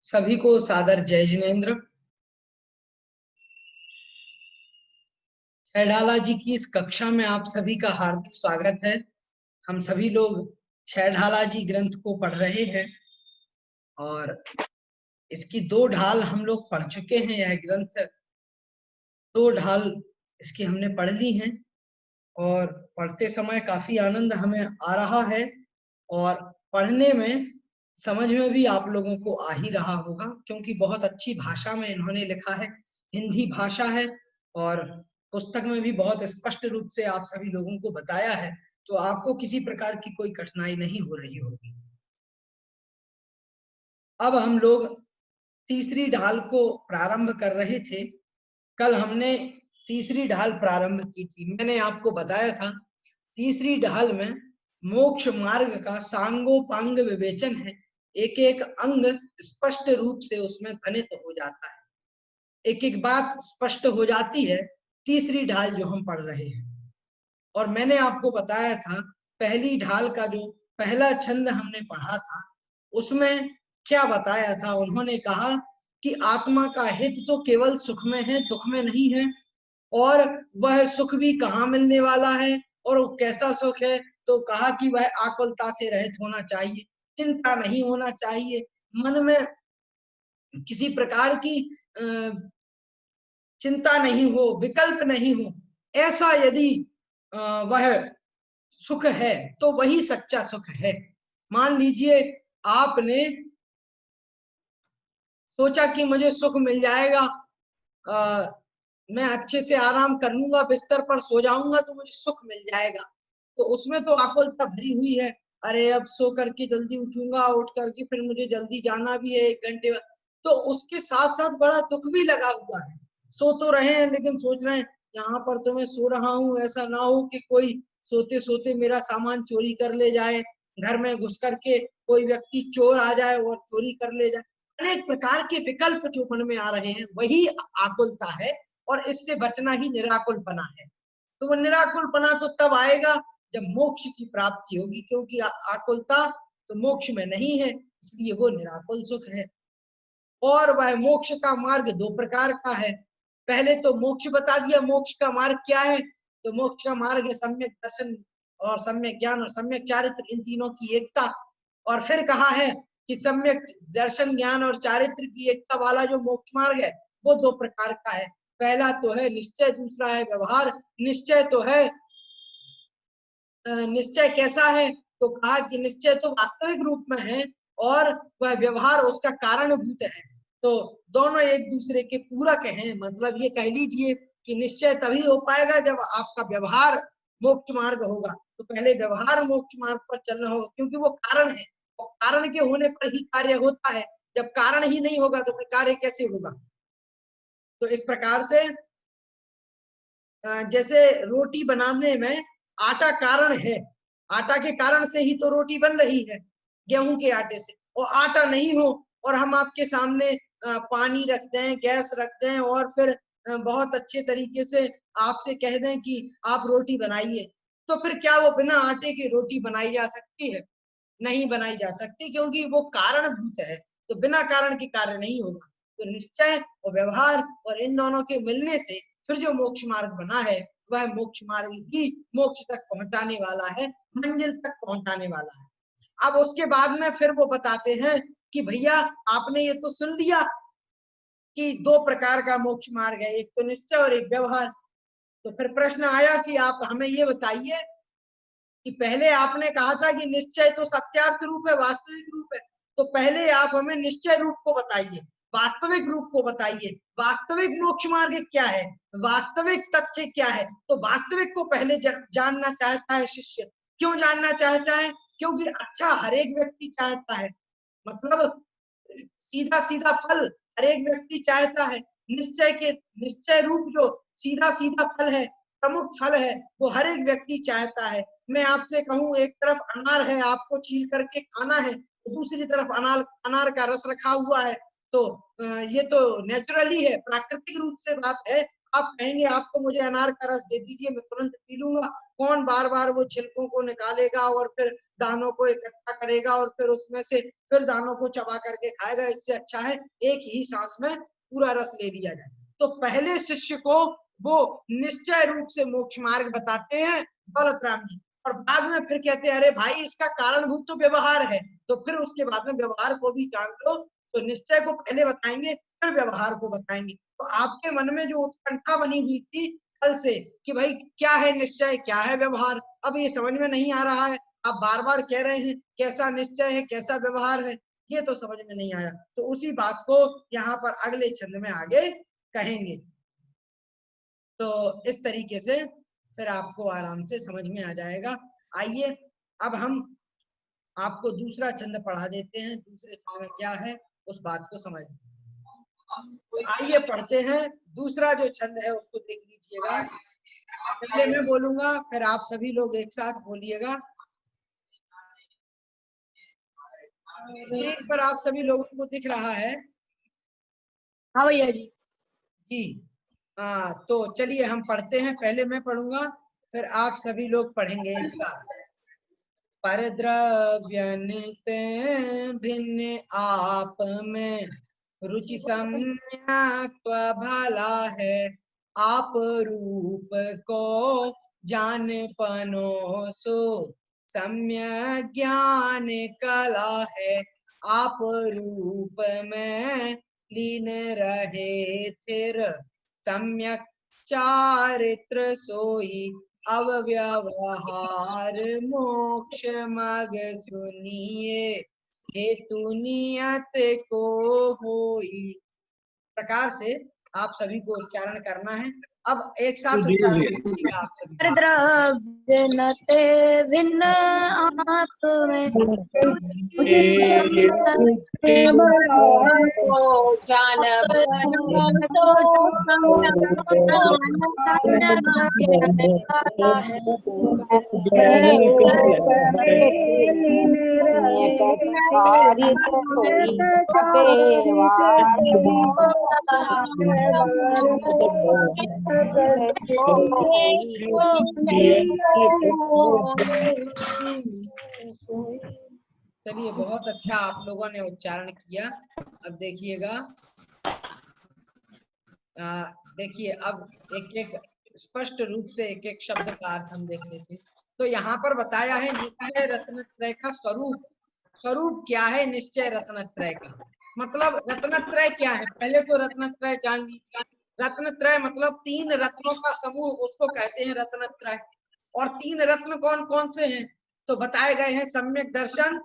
सभी को सादर जय जिनेन्द्र। छैढाला जी की इस कक्षा में आप सभी का हार्दिक स्वागत है। हम सभी लोग छैढाला जी ग्रंथ को पढ़ रहे हैं और इसकी दो ढाल हम लोग पढ़ चुके हैं। यह ग्रंथ दो ढाल इसकी हमने पढ़ ली हैं और पढ़ते समय काफी आनंद हमें आ रहा है और पढ़ने में समझ में भी आप लोगों को आ ही रहा होगा, क्योंकि बहुत अच्छी भाषा में इन्होंने लिखा है। हिंदी भाषा है और पुस्तक में भी बहुत स्पष्ट रूप से आप सभी लोगों को बताया है, तो आपको किसी प्रकार की कोई कठिनाई नहीं हो रही होगी। अब हम लोग तीसरी ढाल को प्रारंभ कर रहे थे। कल हमने तीसरी ढाल प्रारंभ की थी। मैंने आपको बताया था तीसरी ढाल में मोक्ष मार्ग का सांगोपांग विवेचन है। एक एक अंग स्पष्ट रूप से उसमें खनित हो जाता है, एक एक बात स्पष्ट हो जाती है तीसरी ढाल जो हम पढ़ रहे हैं। और मैंने आपको बताया था पहली ढाल का जो पहला छंद हमने पढ़ा था उसमें क्या बताया था। उन्होंने कहा कि आत्मा का हित तो केवल सुख में है, दुख में नहीं है, और वह सुख भी कहाँ मिलने वाला है और वो कैसा सुख है। तो कहा कि वह आकुलता से रहित होना चाहिए, चिंता नहीं होना चाहिए, मन में किसी प्रकार की चिंता नहीं हो, विकल्प नहीं हो। ऐसा यदि वह सुख है तो वही सच्चा सुख है। मान लीजिए आपने सोचा कि मुझे सुख मिल जाएगा, मैं अच्छे से आराम कर लूंगा, बिस्तर पर सो जाऊंगा तो मुझे सुख मिल जाएगा, तो उसमें तो आकुलता भरी हुई है। अरे अब सो करके जल्दी उठूंगा, उठ करके फिर मुझे जल्दी जाना भी है 1 घंटे बाद। तो उसके साथ साथ बड़ा दुख भी लगा हुआ है। सो तो रहे हैं लेकिन सोच रहे हैं यहाँ पर तो मैं सो रहा हूँ, ऐसा ना हो कि कोई सोते सोते मेरा सामान चोरी कर ले जाए, घर में घुस करके कोई व्यक्ति चोर आ जाए और चोरी कर ले जाए। अनेक प्रकार के विकल्प जो मन में आ रहे हैं वही आकुलता है, और इससे बचना ही निराकुलपना है। तो वो निराकुलपना तो तब आएगा जब मोक्ष की प्राप्ति होगी, क्योंकि आकुलता तो मोक्ष में नहीं है, इसलिए वो निराकुल सुख है। और वह मोक्ष का मार्ग 2 प्रकार का है। पहले तो मोक्ष बता दिया, मोक्ष का मार्ग क्या है। तो मोक्ष का मार्ग है सम्यक दर्शन और सम्यक ज्ञान और सम्यक चारित्र, इन तीनों की एकता। और फिर कहा है कि सम्यक दर्शन, ज्ञान और चारित्र की एकता वाला जो मोक्ष मार्ग है वो 2 प्रकार का है। पहला तो है निश्चय, दूसरा है व्यवहार। निश्चय तो है, निश्चय कैसा है, तो कहा कि निश्चय तो वास्तविक रूप में है और वह व्यवहार उसका कारणभूत है। तो दोनों एक दूसरे के पूरक हैं। मतलब ये कह लीजिए कि निश्चय तभी हो पाएगा जब आपका व्यवहार मोक्ष मार्ग होगा। तो पहले व्यवहार मोक्ष मार्ग पर चलना होगा, क्योंकि वो कारण है और कारण के होने पर ही कार्य होता है। जब कारण ही नहीं होगा तो फिर कार्य कैसे होगा। तो इस प्रकार से जैसे रोटी बनाने में आटा कारण है, आटा के कारण से ही तो रोटी बन रही है, गेहूं के आटे से। और आटा नहीं हो और हम आपके सामने पानी रख दें, गैस रख दें और फिर बहुत अच्छे तरीके से आपसे कह दें कि आप रोटी बनाइए, तो फिर क्या वो बिना आटे की रोटी बनाई जा सकती है? नहीं बनाई जा सकती, क्योंकि वो कारणभूत है। तो बिना कारण के कार्य नहीं होगा। तो निश्चय और व्यवहार और इन दोनों के मिलने से फिर जो मोक्ष मार्ग बना है वह मोक्ष मार्ग ही मोक्ष तक पहुंचाने वाला है, मंजिल तक पहुंचाने वाला है। अब उसके बाद में फिर वो बताते हैं कि भैया आपने ये तो सुन लिया कि 2 प्रकार का मोक्ष मार्ग है, एक तो निश्चय और एक व्यवहार। तो फिर प्रश्न आया कि आप हमें ये बताइए कि पहले आपने कहा था कि निश्चय तो सत्यार्थ रूप है, वास्तविक रूप है। तो पहले आप हमें निश्चय रूप को बताइए, वास्तविक रूप को बताइए, वास्तविक मोक्ष मार्ग क्या है, वास्तविक तथ्य क्या है। तो वास्तविक को पहले जानना चाहता है शिष्य। क्यों जानना चाहता है? क्योंकि अच्छा हर एक व्यक्ति चाहता है। मतलब सीधा सीधा फल हर एक व्यक्ति चाहता है। निश्चय के निश्चय रूप जो सीधा सीधा फल है, प्रमुख फल है, वो हर एक व्यक्ति चाहता है। मैं आपसे कहूं एक तरफ अनार है, आपको छील करके खाना है, दूसरी तरफ अनार अनार का रस रखा हुआ है। तो ये तो नेचुरली है, प्राकृतिक रूप से बात है। आप कहेंगे आपको मुझे अनार का रस दे दीजिए, मैं तुरंत पी लूंगा। कौन बार बार वो छिलकों को निकालेगा और फिर दानों को इकट्ठा करेगा और फिर उसमें से फिर दानों को चबा करके खाएगा। इससे अच्छा है एक ही सांस में पूरा रस ले लिया जाए। तो पहले शिष्य को वो निश्चय रूप से मोक्ष मार्ग बताते हैं दौलत राम जी, और बाद में फिर कहते हैं अरे भाई इसका कारणभूत तो व्यवहार है। तो फिर उसके बाद में व्यवहार को भी जान लो। तो निश्चय को पहले बताएंगे फिर व्यवहार को बताएंगे। तो आपके मन में जो उत्कंठा बनी हुई थी कल से कि भाई क्या है निश्चय, क्या है व्यवहार, अब ये समझ में नहीं आ रहा है। आप बार बार कह रहे हैं कैसा निश्चय है, कैसा व्यवहार है, ये तो समझ में नहीं आया। तो उसी बात को यहाँ पर अगले छंद में आगे कहेंगे। तो इस तरीके से फिर आपको आराम से समझ में आ जाएगा। आइए अब हम आपको दूसरा छंद पढ़ा देते हैं, दूसरे छंद में क्या है उस बात को समझ लेते हैं। आइए पढ़ते हैं, दूसरा जो छंद है उसको देख लीजिएगा। पहले मैं बोलूंगा फिर आप सभी लोग एक साथ बोलिएगा। स्क्रीन पर आप सभी लोगों को दिख रहा है? हाँ भैया जी। जी हाँ, तो चलिए हम पढ़ते हैं। पहले मैं पढ़ूंगा फिर आप सभी लोग पढ़ेंगे एक साथ। परद्रव्य नित्य भिन्न आप में रुचि सम्यक भला है। आप रूप को जान पनो सो सम्यक ज्ञान कला है। आप रूप में लीन रहे थिर सम्यक चारित्र सोई अव्यवहार मोक्ष मग सुनिए हेतु नियत को होई। प्रकार से आप सभी को उच्चारण करना है। अब एक साथ उच्चारण कीजिएगा आप सभी। द्रव्य नते भिन्न आप में चलिए बहुत अच्छा आप लोगों ने उच्चारण किया। अब देखिएगा, देखिए अब एक एक स्पष्ट रूप से एक एक शब्द का अर्थ हम देख लेते हैं। तो यहाँ पर बताया है निश्चय रत्नत्रय का स्वरूप। स्वरूप क्या है निश्चय रत्नत्रय का? मतलब रत्नत्रय क्या है, पहले तो रत्नत्रय जान लीजिए। रत्नत्रय मतलब तीन रत्नों का समूह, उसको कहते हैं रत्नत्रय। और तीन रत्न कौन कौन से हैं तो बताए गए हैं सम्यक दर्शन,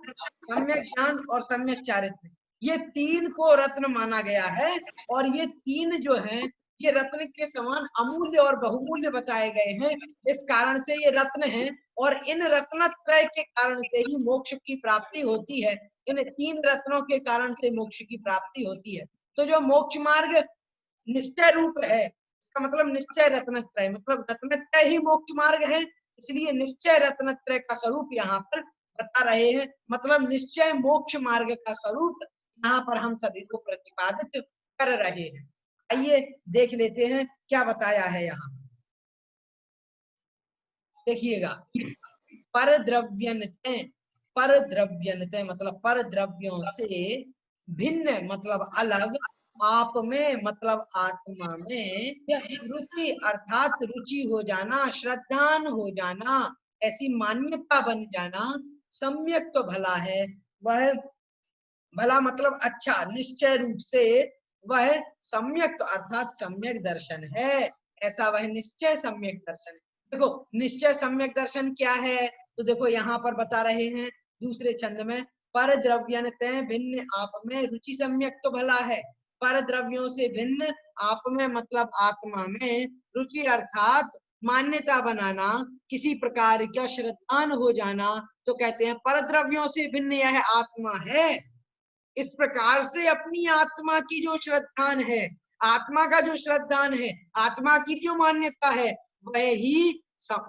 सम्यक ज्ञान और सम्यक चारित्र। ये तीन को रत्न माना गया है। और ये तीन जो हैं ये रत्न के समान अमूल्य और बहुमूल्य बताए गए हैं। इस कारण से ये रत्न हैं और इन रत्नत्रय के कारण से ही मोक्ष की प्राप्ति होती है। इन तीन रत्नों के कारण से मोक्ष की प्राप्ति होती है। तो जो मोक्ष मार्ग निश्चय रूप है, इसका मतलब निश्चय रत्नत्रय, मतलब रत्नत्रय ही मोक्ष मार्ग है। इसलिए निश्चय रत्नत्रय का स्वरूप यहाँ पर बता रहे हैं। मतलब निश्चय मोक्ष मार्ग का स्वरूप यहाँ पर हम सभी को प्रतिपादित कर रहे हैं। आइए देख लेते हैं क्या बताया है यहाँ। देखिएगा, पर द्रव्यन्ते, पर द्रव्यन्ते मतलब पर द्रव्यों से भिन्न मतलब अलग, आप में मतलब आत्मा में रुचि अर्थात रुचि हो जाना, श्रद्धान हो जाना, ऐसी मान्यता बन जाना। सम्यक तो भला है, वह भला मतलब अच्छा, निश्चय रूप से वह सम्यक अर्थात सम्यक दर्शन है। ऐसा वह निश्चय सम्यक दर्शन है। देखो निश्चय सम्यक दर्शन क्या है तो देखो यहाँ पर बता रहे हैं दूसरे छंद में, पर द्रव्यन्ते भिन्न आप में रुचि सम्यक तो भला है। पर द्रव्यों से भिन्न आप में मतलब आत्मा में रुचि अर्थात मान्यता बनाना, किसी प्रकार का श्रद्धान हो जाना, तो कहते हैं पर द्रव्यों से भिन्न यह आत्मा है। इस प्रकार से अपनी आत्मा की जो श्रद्धान है, आत्मा का जो श्रद्धान है, आत्मा की जो मान्यता है, वह ही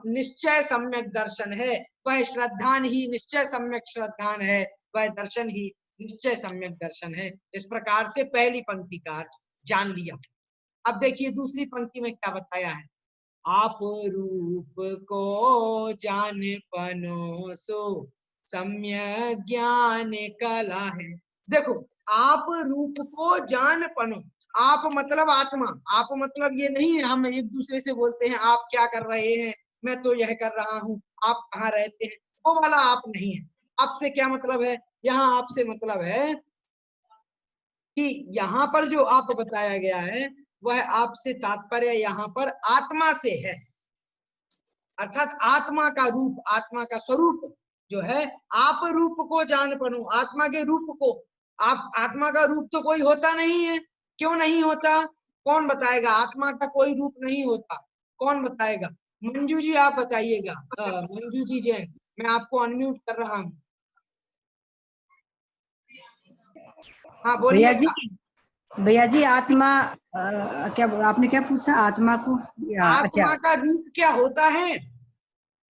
निश्चय सम्यक दर्शन है। वह श्रद्धान ही निश्चय सम्यक श्रद्धान है, वह दर्शन ही निश्चय सम्यक दर्शन है। इस प्रकार से पहली पंक्ति का अर्थ जान लिया। अब देखिए दूसरी पंक्ति में क्या बताया है। आप रूप को जान पनो सो सम्यक ज्ञान कला है। देखो आप रूप को जान पनो, आप मतलब आत्मा, आप मतलब ये नहीं है हम एक दूसरे से बोलते हैं आप क्या कर रहे हैं, मैं तो यह कर रहा हूँ, आप कहाँ रहते हैं, वो वाला आप नहीं है। आपसे क्या मतलब है, यहाँ आपसे मतलब है कि यहाँ पर जो आप बताया गया है वह आपसे तात्पर्य यहाँ पर आत्मा से है। अर्थात आत्मा का रूप, आत्मा का स्वरूप जो है, आप रूप को जान पनो, आत्मा के रूप को। आप आत्मा का रूप तो कोई होता नहीं है, क्यों नहीं होता कौन बताएगा? आत्मा का कोई रूप नहीं होता, कौन बताएगा? मंजू जी आप बताइएगा। मंजू जी जैन, मैं आपको अनम्यूट कर रहा हूँ। हाँ भैया जी, बोलिएगा। भैया जी आत्मा क्या आपने क्या पूछा? आत्मा को अच्छा, आत्मा का रूप क्या होता है?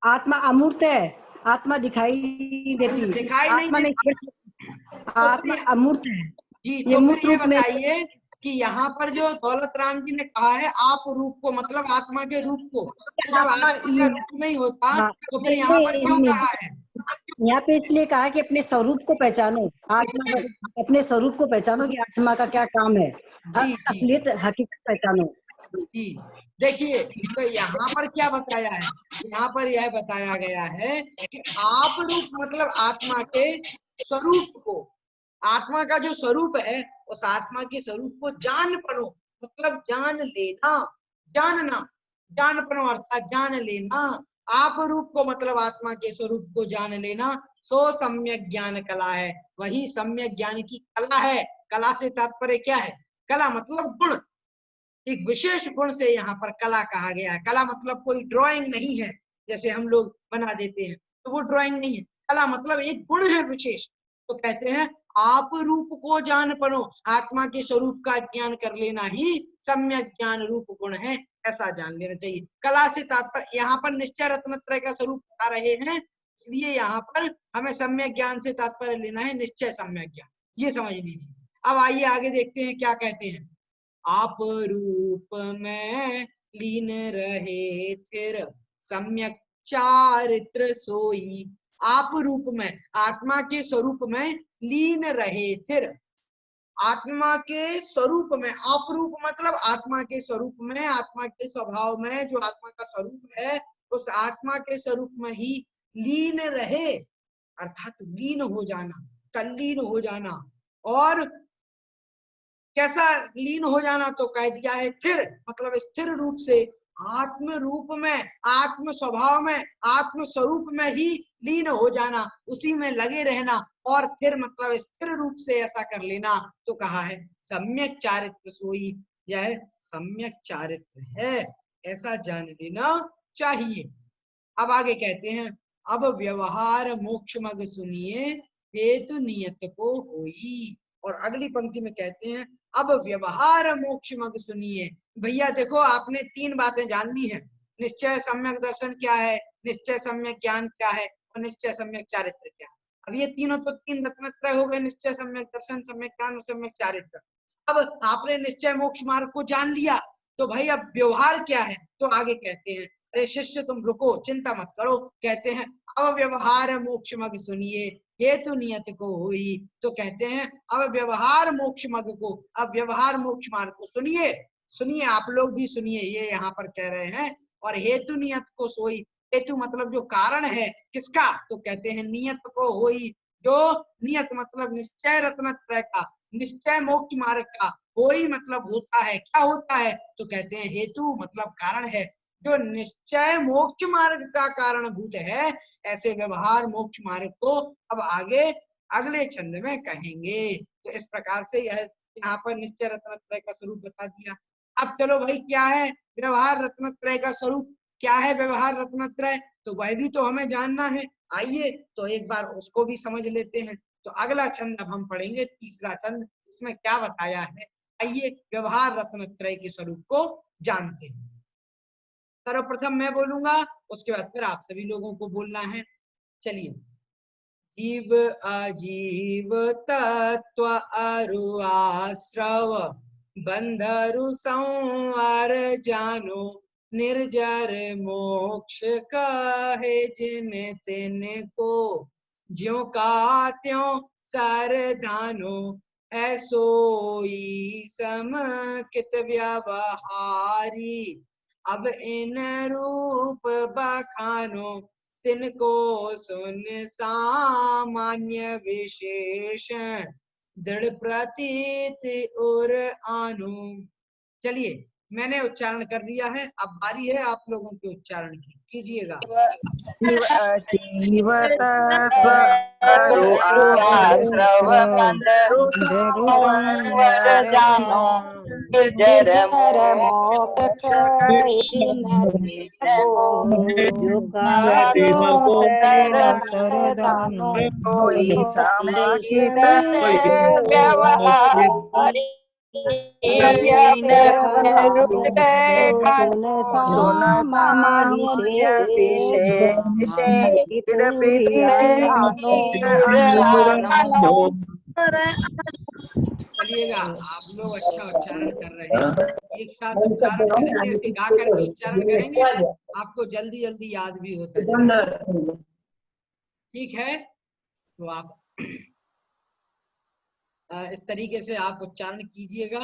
आत्मा अमूर्त है, आत्मा दिखाई नहीं देती, दिखाई नहीं आत्मा देती। नहीं, तो आत्मा फिर अमूर्त है, जी, ये तो फिर मूर्त ये रूप में। बताइए कि यहाँ पर जो दौलत राम जी ने कहा है आप रूप को, मतलब आत्मा के रूप को, तो जब आत्मा आत्मा का रूप नहीं होता हाँ, तो फिर यहाँ पर क्यों कहा है? यहाँ पे इसलिए कहा कि अपने स्वरूप को पहचानो, आत्मा अपने स्वरूप को पहचानो कि आत्मा का क्या काम है, जी जी असलियत हकीकत पहचानो। जी। देखिए, तो यहाँ पर क्या बताया है? यहाँ पर यह बताया गया है कि आप रूप मतलब आत्मा के स्वरूप को, आत्मा का जो स्वरूप है उस आत्मा के स्वरूप को जान पड़ो, मतलब जान लेना, जानना, जान पड़ो अर्थात जान लेना। आप रूप को मतलब आत्मा के स्वरूप को जान लेना, सो सम्यक ज्ञान कला है, वही सम्यक ज्ञान की कला है। कला से तात्पर्य क्या है? कला मतलब गुण, एक विशेष गुण से यहाँ पर कला कहा गया है। कला मतलब कोई ड्राइंग नहीं है जैसे हम लोग बना देते हैं, तो वो ड्राइंग नहीं है। कला मतलब एक गुण है विशेष। तो कहते हैं आप रूप को जान पड़ो, आत्मा के स्वरूप का ज्ञान कर लेना ही सम्यक ज्ञान रूप गुण है, ऐसा जान लेना चाहिए। कला से तात्पर्य यहाँ पर निश्चय रत्नत्रय का स्वरूप बता रहे हैं, इसलिए यहाँ पर हमें सम्यक ज्ञान से तात्पर्य लेना है निश्चय सम्यक ज्ञान, ये समझ लीजिए। अब आइए आगे देखते हैं क्या कहते हैं। आप रूप में लीन रहे थिर सम्यक चारित्र सोई। आप रूप में, आत्मा के स्वरूप में लीन रहे थिर, आत्मा के स्वरूप में, आप रूप मतलब आत्मा के स्वरूप में, आत्मा के स्वभाव में, जो आत्मा का स्वरूप है उस आत्मा के स्वरूप में ही लीन रहे, अर्थात लीन हो जाना, तल्लीन हो जाना। और कैसा लीन हो जाना? तो कह दिया है स्थिर, मतलब स्थिर रूप से आत्म रूप में, आत्म स्वभाव में, आत्म स्वरूप में ही लीन हो जाना, उसी में लगे रहना। और स्थिर मतलब स्थिर रूप से ऐसा कर लेना, तो कहा है सम्यक चारित्र सोई, यह सम्यक चारित्र है, ऐसा जान लेना चाहिए। अब आगे कहते हैं, अब व्यवहार मोक्ष मग सुनिए हेतु नियत को होई। और अगली पंक्ति में कहते हैं अब व्यवहार मोक्ष मग सुनिए। भैया देखो, आपने तीन बातें जान ली हैं, निश्चय सम्यक दर्शन क्या है, निश्चय सम्यक ज्ञान क्या है, और निश्चय सम्यक चारित्र क्या है। अब ये तीनों तो तीन रत्नत्रय हो गए, निश्चय सम्यक दर्शन, सम्यक ज्ञान और सम्यक चारित्र। अब आपने निश्चय मोक्ष मार्ग को जान लिया, तो भाई अब व्यवहार क्या है? तो आगे कहते हैं, अरे शिष्य तुम रुको, चिंता मत करो। कहते हैं अब व्यवहार मोक्ष मग सुनिए हेतु नियत को हुई। तो कहते हैं अब व्यवहार मोक्ष मग को, अब व्यवहार मोक्ष मार्ग को सुनिए, सुनिए आप लोग भी सुनिए, ये यहाँ पर कह रहे हैं। और हेतु नियत को सोई, हेतु मतलब जो कारण है किसका? तो कहते हैं नियत को होई, जो नियत मतलब निश्चय रत्नत्रय का, निश्चय मोक्ष मार्ग का, होई मतलब होता है, क्या होता है? तो कहते हैं हेतु मतलब कारण है, जो निश्चय मोक्ष मार्ग का कारणभूत है, ऐसे व्यवहार मोक्ष मार्ग को अब आगे अगले छंद में कहेंगे। तो इस प्रकार से यह यहाँ पर निश्चय रत्नत्रय का स्वरूप बता दिया। अब चलो भाई, क्या है व्यवहार रत्नत्रय का स्वरूप? क्या है व्यवहार रत्नत्रय? तो वह भी तो हमें जानना है। आइए तो एक बार उसको भी समझ लेते हैं। तो अगला छंद अब हम पढ़ेंगे, तीसरा छंद, इसमें क्या बताया है, आइए व्यवहार रत्नत्रय के स्वरूप को जानते हैं। सर्वप्रथम मैं बोलूंगा, उसके बाद फिर आप सभी लोगों को बोलना है। चलिए, जीव अजीव तत्व अरु आश्रव बंधरु संवर जानो निर्जर मोक्ष कहे जिन तिन को ज्यों का त्यों सरदानो ऐसोई समकित व्यवहारी अब इन रूप बखानो तिनको सुन सामान्य विशेष दृढ़ प्रतीत और आनु। चलिए, मैंने उच्चारण कर लिया है, अब बारी है आप लोगों के उच्चारण की, कीजिएगा। जीव अजीव तत्व अरु आश्रव बंधरु संवर जानो निर्जर मोक्ष जो कार्यों सरदानो कोई समाहित व्यवहारी सुन सामान्य विशेष प्रीति चलिएगा, आप लोग अच्छा उच्चारण कर रहे हैं। एक साथ उच्चारण करेंगे, ऐसे गा करके उच्चारण करेंगे, आपको जल्दी जल्दी याद भी होता जाएगा। ठीक है, तो आप इस तरीके से आप उच्चारण कीजिएगा।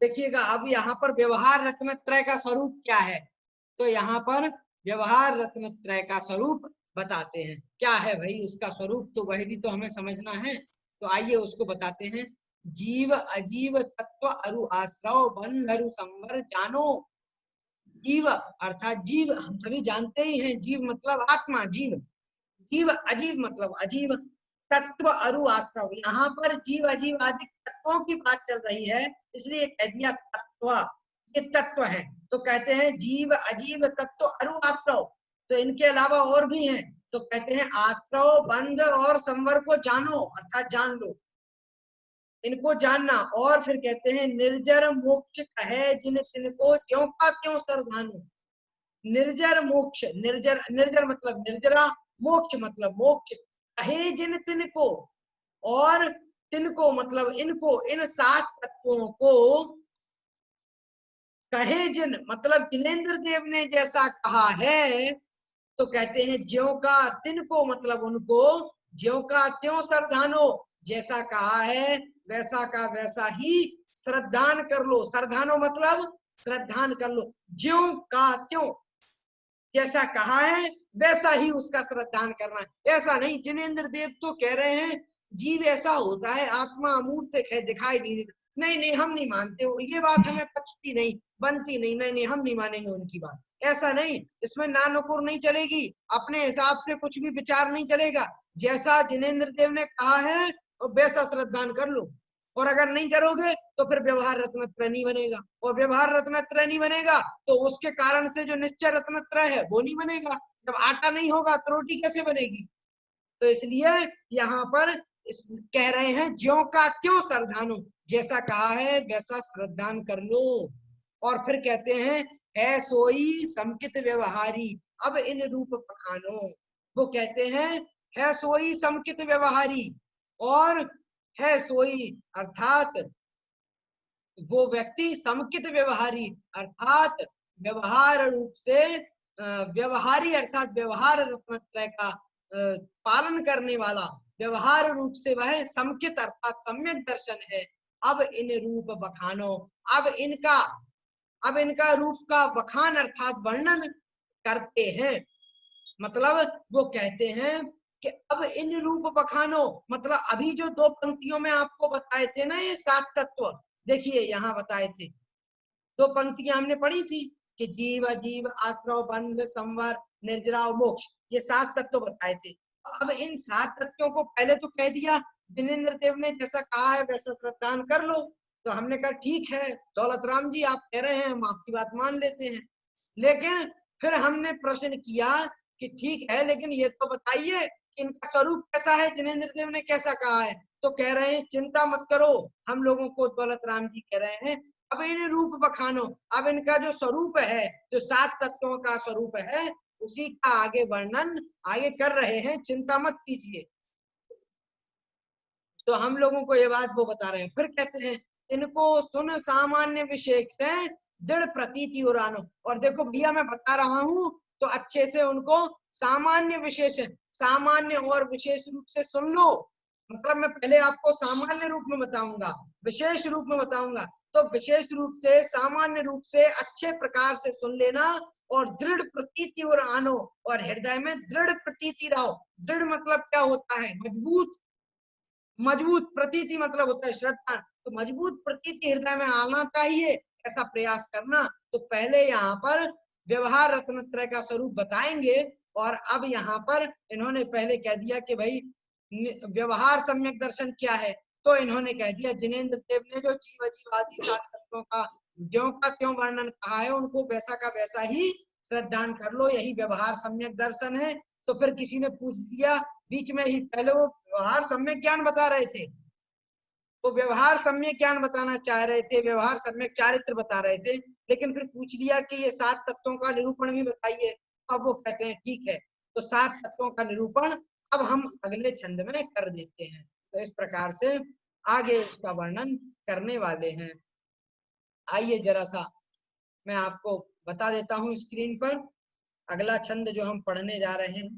देखिएगा, अब यहाँ पर व्यवहार रत्नत्रय का स्वरूप क्या है, तो यहाँ पर व्यवहार रत्नत्रय का स्वरूप बताते हैं। क्या है भाई उसका स्वरूप, तो वह भी तो हमें समझना है। तो आइए उसको बताते हैं। जीव अजीव तत्व अरु आश्रव बंध अरु संवर जानो। जीव अर्थात जीव हम सभी जानते ही हैं, जीव मतलब आत्मा, जीव। जीव अजीव मतलब अजीव, तत्व अरु आश्रव, यहाँ पर जीव अजीव आदि तत्वों की बात चल रही है, इसलिए कह दिया तत्व, ये तत्व है। तो कहते हैं जीव अजीव तत्व अरु आश्रव, तो इनके अलावा और भी हैं, तो कहते हैं आश्रव बंध और संवर को जानो, अर्थात जान लो, इनको जानना। और फिर कहते हैं निर्जर मोक्ष कहे जिन तिनको ज्यों का त्यों सरधानु। निर्जर मोक्ष, निर्जर निर्जर मतलब निर्जरा, मोक्ष मतलब मोक्ष, कहे जिन तिनको, और तिनको मतलब इनको, इन 7 तत्वों को कहे जिन मतलब जिनेंद्र देव ने जैसा कहा है, तो कहते हैं ज्यों का, तिनको मतलब उनको, ज्यों का त्यों सरधानो, जैसा कहा है वैसा का वैसा ही श्रद्धान कर लो। सरधानो मतलब श्रद्धान कर लो, ज्यों का त्यों, जैसा कहा है वैसा ही उसका श्रद्धान करना है। ऐसा नहीं, जिनेंद्र देव तो कह रहे हैं जीव ऐसा होता है, आत्मा अमूर्त है, दिखाई नहीं देता। नहीं नहीं, हम नहीं मानते हो, ये बात हमें पचती नहीं, बनती नहीं, नहीं नहीं हम नहीं मानेंगे उनकी बात। ऐसा नहीं, इसमें ना नुकुर नहीं चलेगी, अपने हिसाब से कुछ भी विचार नहीं चलेगा। जैसा जिनेंद्र देव ने कहा है और वैसा श्रद्धान कर लो, और अगर नहीं करोगे तो फिर व्यवहार रत्नत्रय नहीं बनेगा, और व्यवहार रत्नत्रय नहीं बनेगा तो उसके कारण से जो निश्चय रत्नत्रय है वो नहीं बनेगा। जब आटा नहीं होगा तो रोटी कैसे बनेगी। तो इसलिए यहाँ पर कह रहे हैं ज्यों का त्यों सरधानो, जैसा कहा है वैसा श्रद्धान कर लो। और फिर कहते हैं है सोई समकित व्यवहारी, अब इन रूप बखानो। वो कहते हैं है सोई समकित व्यवहारी, और है सोई अर्थात वो व्यक्ति समकित व्यवहारी, अर्थात व्यवहार रूप से व्यवहारी, अर्थात व्यवहार रत्नत्रय का पालन करने वाला, व्यवहार रूप से वह समकित अर्थात सम्यक दर्शन है। अब इन रूप बखानो, अब इनका रूप का बखान अर्थात वर्णन करते हैं। मतलब वो कहते हैं कि अब इन रूप बखानो, मतलब अभी जो 2 पंक्तियों में आपको बताए थे ना ये 7 तत्व, देखिए यहाँ बताए थे 2 पंक्तियां हमने पढ़ी थी कि जीव अजीव आश्रव बंध संवर निर्जरा मोक्ष, ये 7 तत्व बताए थे। अब इन 7 तत्वों को पहले तो कह दिया जिनेंद्र देव ने जैसा कहा है वैसा श्रद्धान कर लो। तो हमने कहा ठीक है दौलत राम जी आप कह रहे हैं, हम आपकी बात मान लेते हैं। लेकिन फिर हमने प्रश्न किया कि ठीक है लेकिन ये तो बताइए कि इनका स्वरूप कैसा है, जिनेंद्र देव ने कैसा कहा है। तो कह रहे हैं चिंता मत करो, हम लोगों को दौलत राम जी कह रहे हैं अब इन रूप बखानो, अब इनका जो स्वरूप है, जो 7 तत्वों का स्वरूप है, उसी का आगे वर्णन आगे कर रहे हैं, चिंता मत कीजिए। तो हम लोगों को ये बात वो बता रहे हैं। फिर कहते हैं इनको सुन सामान्य विशेष से दृढ़ प्रतीति उरानो। और देखो भैया मैं बता रहा हूं तो अच्छे से उनको सामान्य विशेष, सामान्य और विशेष रूप से सुन लो। मतलब मैं पहले आपको सामान्य रूप में बताऊंगा, विशेष रूप में बताऊंगा, तो विशेष रूप से सामान्य रूप से अच्छे प्रकार से सुन लेना, और दृढ़ प्रतीति और आनो, और हृदय में दृढ़ प्रतीति रहो। दृढ़ मतलब क्या होता है, मजबूत, मजबूत प्रतीति मतलब होता है श्रद्धा, तो मजबूत प्रतीति हृदय में आना चाहिए, ऐसा प्रयास करना। तो पहले यहाँ पर व्यवहार रत्नत्रय का स्वरूप बताएंगे, और अब यहाँ पर इन्होंने पहले कह दिया कि भाई व्यवहार सम्यक दर्शन क्या है, तो इन्होंने कह दिया, जिनेंद्र देव ने जो जीव जीव आदि 7 तत्वों का ज्यों का त्यों वर्णन कहा है, उनको वैसा का वैसा ही श्रद्धान कर लो, यही व्यवहार सम्यक दर्शन है। तो फिर किसी ने पूछ लिया बीच में ही, पहले वो व्यवहार सम्यक ज्ञान बता रहे थे, वो व्यवहार सम्यक ज्ञान बताना चाह रहे थे, व्यवहार सम्यक चारित्र बता रहे थे, लेकिन फिर पूछ लिया कि ये 7 तत्वों का निरूपण भी बताइए। अब वो कहते हैं ठीक है, तो 7 तत्वों का निरूपण अब हम अगले छंद में कर देते हैं। तो इस प्रकार से आगे उसका वर्णन करने वाले हैं। आइए जरा सा मैं आपको बता देता हूँ स्क्रीन पर अगला छंद जो हम पढ़ने जा रहे हैं।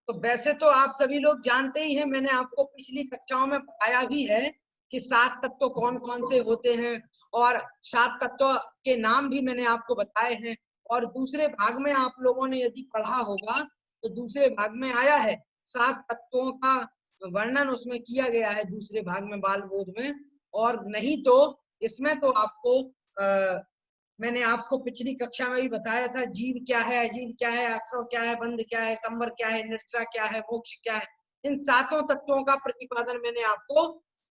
तो वैसे तो आप सभी लोग जानते ही हैं, मैंने आपको पिछली कक्षाओं में बताया भी है कि 7 तत्व कौन कौन से होते हैं, और 7 तत्व के नाम भी मैंने आपको बताए हैं। और दूसरे भाग में आप लोगों ने यदि पढ़ा होगा तो दूसरे भाग में आया है 7 तत्वों का वर्णन उसमें किया गया है, दूसरे भाग में बाल बोध में। और नहीं तो इसमें तो आपको मैंने आपको पिछली कक्षा में भी बताया था, जीव क्या है, अजीव क्या है, आश्रव क्या है, बंध क्या है, संवर क्या है, निद्रा क्या है, मोक्ष क्या है, इन 7 तत्वों का प्रतिपादन मैंने आपको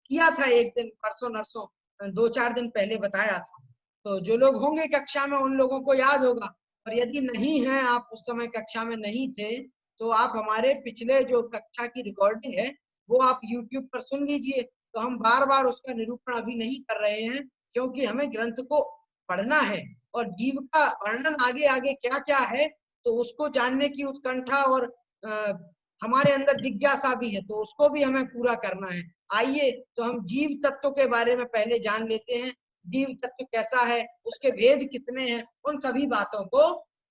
किया था एक दिन, परसों नरसों 2-4 दिन पहले बताया था। तो जो लोग होंगे कक्षा में उन लोगों को याद होगा, और यदि नहीं है, आप उस समय कक्षा में नहीं थे, तो आप हमारे पिछले जो कक्षा की रिकॉर्डिंग है वो आप YouTube पर सुन लीजिए। तो हम बार बार उसका निरूपण अभी नहीं कर रहे हैं, क्योंकि हमें ग्रंथ को पढ़ना है, और जीव का वर्णन आगे आगे क्या क्या है तो उसको जानने की उत्कंठा और हमारे अंदर जिज्ञासा भी है, तो उसको भी हमें पूरा करना है। आइए तो हम जीव तत्व के बारे में पहले जान लेते हैं, जीव तत्व कैसा है, उसके भेद कितने हैं, उन सभी बातों को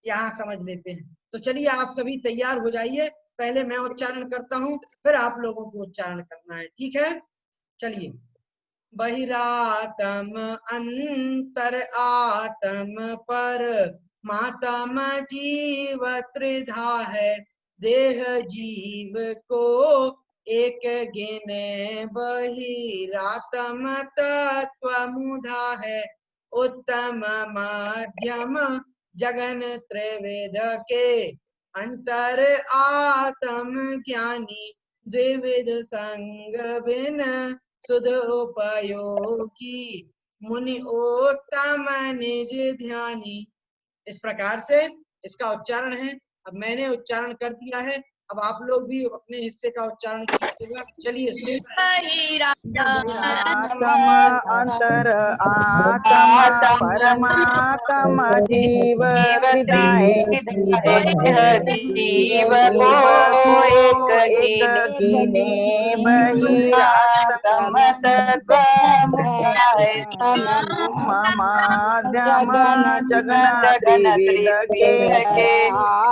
यहाँ समझ लेते हैं। तो चलिए आप सभी तैयार हो जाइए, पहले मैं उच्चारण करता हूँ, फिर आप लोगों को उच्चारण करना है, ठीक है? चलिए। बहिरातम अंतर आत्म पर मातम जीव त्रिधा है, देह जीव को एक गिने बहिरातम तत्व मुधा है, उत्तम मध्यम जगन त्रिवेद के अंतर आत्म ज्ञानी, द्विविध संग बिन सुध उपयोगी, मुनि उत्तम निज ध्यानी। इस प्रकार से इसका उच्चारण है। अब मैंने उच्चारण कर दिया है, अब आप लोग भी अपने हिस्से का उच्चारण कीजिएगा। चलिए शुरू। आत्म अंतर आत्म परमात्म जीव त्रिधाए, जीव को एक गिने बहिरात्म तत्व माध्यम जगन त्रिविध के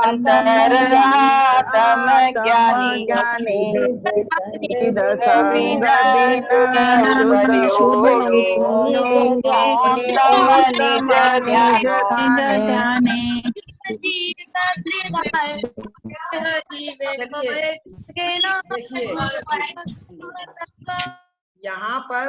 अंतर आत्म ज्ञानी, विद संग बिन शुद्ध निज ध्याने। यहाँ पर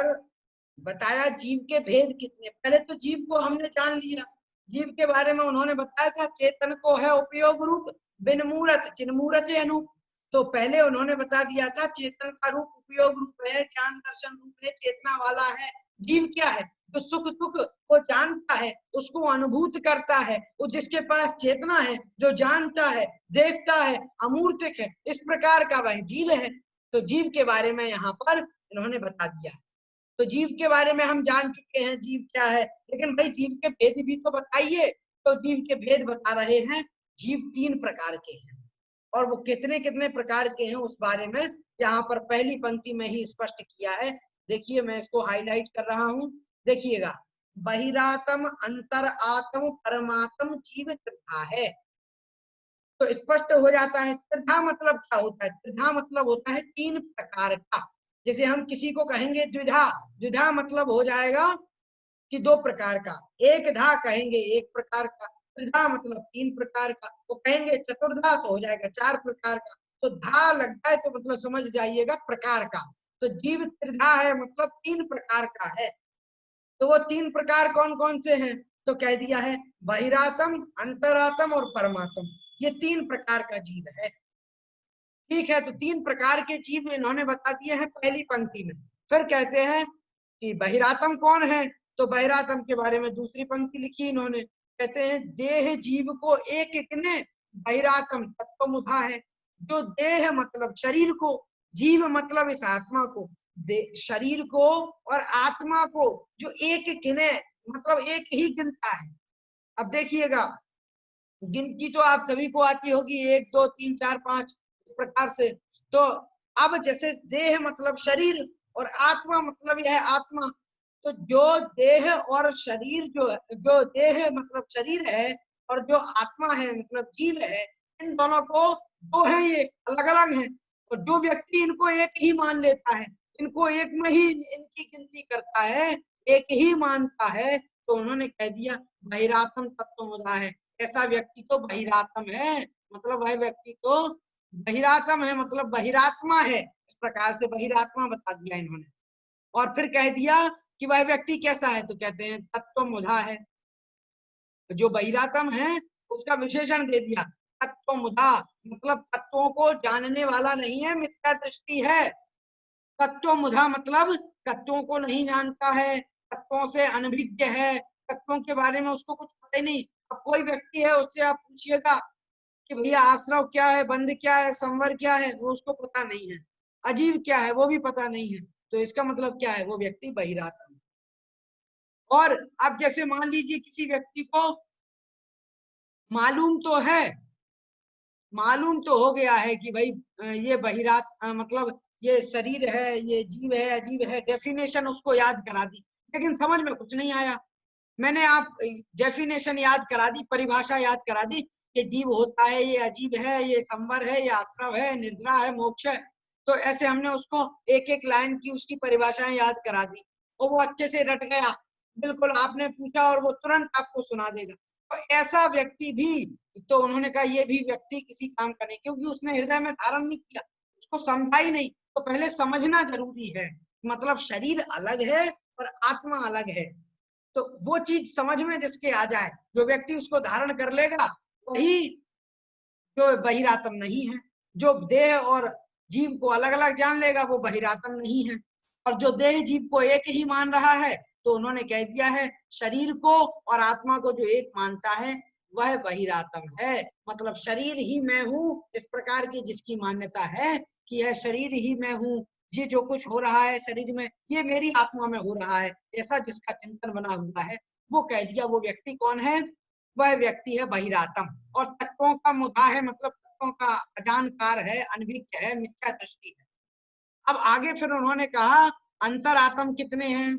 बताया जीव के भेद कितने। पहले तो जीव को हमने जान लिया, जीव के बारे में उन्होंने बताया था चेतन को है उपयोग रूप, बिन मूरत चिन्मूरत अनूप। तो पहले उन्होंने बता दिया था चेतन का रूप उपयोग रूप है, ज्ञान दर्शन रूप है, चेतना वाला है। जीव क्या है? जो सुख दुख को जानता है, उसको अनुभूत करता है, वो जिसके पास चेतना है, जो जानता है, देखता है, अमूर्तिक है, इस प्रकार का वह जीव है। तो जीव के बारे में यहाँ पर इन्होंने बता दिया। तो जीव के बारे में हम जान चुके हैं जीव क्या है, लेकिन भाई जीव के भेद भी तो बताइए। तो जीव के भेद बता रहे हैं। जीव 3 प्रकार के हैं, और वो कितने कितने प्रकार के हैं उस बारे में यहाँ पर पहली पंक्ति में ही स्पष्ट किया है। देखिए मैं इसको हाईलाइट कर रहा हूँ, देखिएगा। बहिरात्म अंतर आत्म परमात्म जीव त्रिधा है। तो स्पष्ट हो जाता है त्रिधा मतलब क्या होता है। त्रिधा मतलब होता है 3 प्रकार का। जैसे हम किसी को कहेंगे द्विधा, द्विधा मतलब हो जाएगा कि 2 प्रकार का। एक धा कहेंगे 1 प्रकार का, त्रिधा मतलब 3 प्रकार का। वो कहेंगे चतुर्धा तो हो जाएगा 4 प्रकार का। तो धा लग जाए तो मतलब समझ जाइएगा प्रकार का। तो जीव त्रिधा है मतलब 3 प्रकार का है। तो वो 3 प्रकार कौन कौन से हैं? तो कह दिया है बहिरात्म, अंतरात्म और परमात्म। ये 3 प्रकार का जीव है। ठीक है, तो 3 प्रकार के जीव इन्होंने बता दिए हैं पहली पंक्ति में। फिर कहते हैं कि बहिरातम कौन है, तो बहिरातम के बारे में दूसरी पंक्ति लिखी इन्होंने। कहते हैं देह जीव को एक एक ने बहिरातम तत्वमुधा है। जो देह मतलब शरीर को, जीव मतलब इस आत्मा को, शरीर को और आत्मा को जो एक गिने मतलब एक ही गिनता है। अब देखिएगा, गिनती तो आप सभी को आती होगी, 1 2 3 4 5 इस प्रकार से। तो अब जैसे देह मतलब शरीर और आत्मा मतलब यह आत्मा, तो जो देह और शरीर जो देह मतलब शरीर है और जो आत्मा है मतलब जीव है, इन दोनों को दो है, ये अलग अलग हैं। और जो व्यक्ति इनको एक ही मान लेता है, इनको एक में ही इनकी गिनती करता है, एक ही मानता है, तो उन्होंने कह दिया बहिरात्म तत्वमुदा है। ऐसा व्यक्ति तो बहिरात्म है, मतलब वह व्यक्ति तो बहिरात्म है, मतलब बहिरात्मा है। इस प्रकार से बहिरात्मा बता दिया इन्होंने। और फिर कह दिया कि वह व्यक्ति कैसा है, तो कहते हैं तत्वमुधा है। जो बहिरात्म है उसका विशेषण दे दिया तत्वमुधा, मतलब तत्वों को जानने वाला नहीं है, मिथ्या दृष्टि है। तत्वमुधा मतलब तत्वों को नहीं जानता है, तत्वों से अनभिज्ञ है, तत्वों के बारे में उसको कुछ पता ही नहीं। अब कोई व्यक्ति है, उससे आप पूछिएगा कि भैया आश्रव क्या है, बंध क्या है, संवर क्या है, वो उसको पता नहीं है। अजीब क्या है वो भी पता नहीं है। तो इसका मतलब क्या है, वो व्यक्ति बहिरात्म। और अब जैसे मान लीजिए किसी व्यक्ति को मालूम तो हो गया है कि भाई ये मतलब ये शरीर है, ये जीव है, अजीब है, डेफिनेशन उसको याद करा दी, लेकिन समझ में कुछ नहीं आया। मैंने आप डेफिनेशन याद करा दी, परिभाषा याद करा दी, ये जीव होता है, ये अजीब है, ये संवर है, ये आश्रव है, निद्रा है, मोक्ष है। तो ऐसे हमने उसको एक एक लाइन की उसकी परिभाषाएं याद करा दी और वो अच्छे से रट गया। बिल्कुल आपने पूछा और वो तुरंत आपको सुना देगा। तो ऐसा व्यक्ति भी, तो उन्होंने कहा ये भी व्यक्ति किसी काम का नहीं, क्योंकि उसने हृदय में धारण नहीं किया, उसको समझा ही नहीं। तो पहले समझना जरूरी है, मतलब शरीर अलग है और आत्मा अलग है। तो वो चीज समझ में जिसके आ जाए, जो व्यक्ति उसको धारण कर लेगा, वही जो बहिरात्म नहीं है। जो देह और जीव को अलग अलग जान लेगा वो बहिरात्म नहीं है। और जो देह जीव को एक ही मान रहा है, तो उन्होंने कह दिया है शरीर को और आत्मा को जो एक मानता है वह बहिरात्म है। मतलब शरीर ही मैं हूँ, इस प्रकार की जिसकी मान्यता है कि यह शरीर ही मैं हूँ, ये जो कुछ हो रहा है शरीर में ये मेरी आत्मा में हो रहा है, ऐसा जिसका चिंतन बना हुआ है, वो कह दिया वो व्यक्ति कौन है, वह व्यक्ति है बहिरात्म। और तत्वों का मुद्दा है, मतलब तत्वों का अजानकार है, अनभिज्ञ है, मिथ्या दृष्टि है। अब आगे फिर उन्होंने कहा अंतरात्म कितने हैं,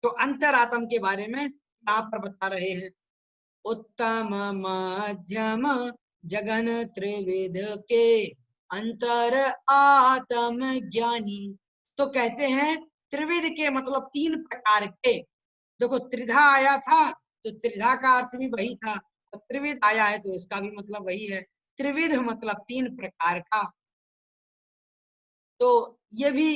तो अंतरात्म के बारे में यहाँ पर बता रहे हैं। उत्तम मध्यम जगन त्रिविध के अंतर आत्म ज्ञानी। तो कहते हैं त्रिविध के मतलब 3 प्रकार के। देखो त्रिधा आया था तो त्रिधा का अर्थ भी वही था, तो त्रिविध आया है तो इसका भी मतलब वही है। त्रिविध मतलब 3 प्रकार का। तो ये भी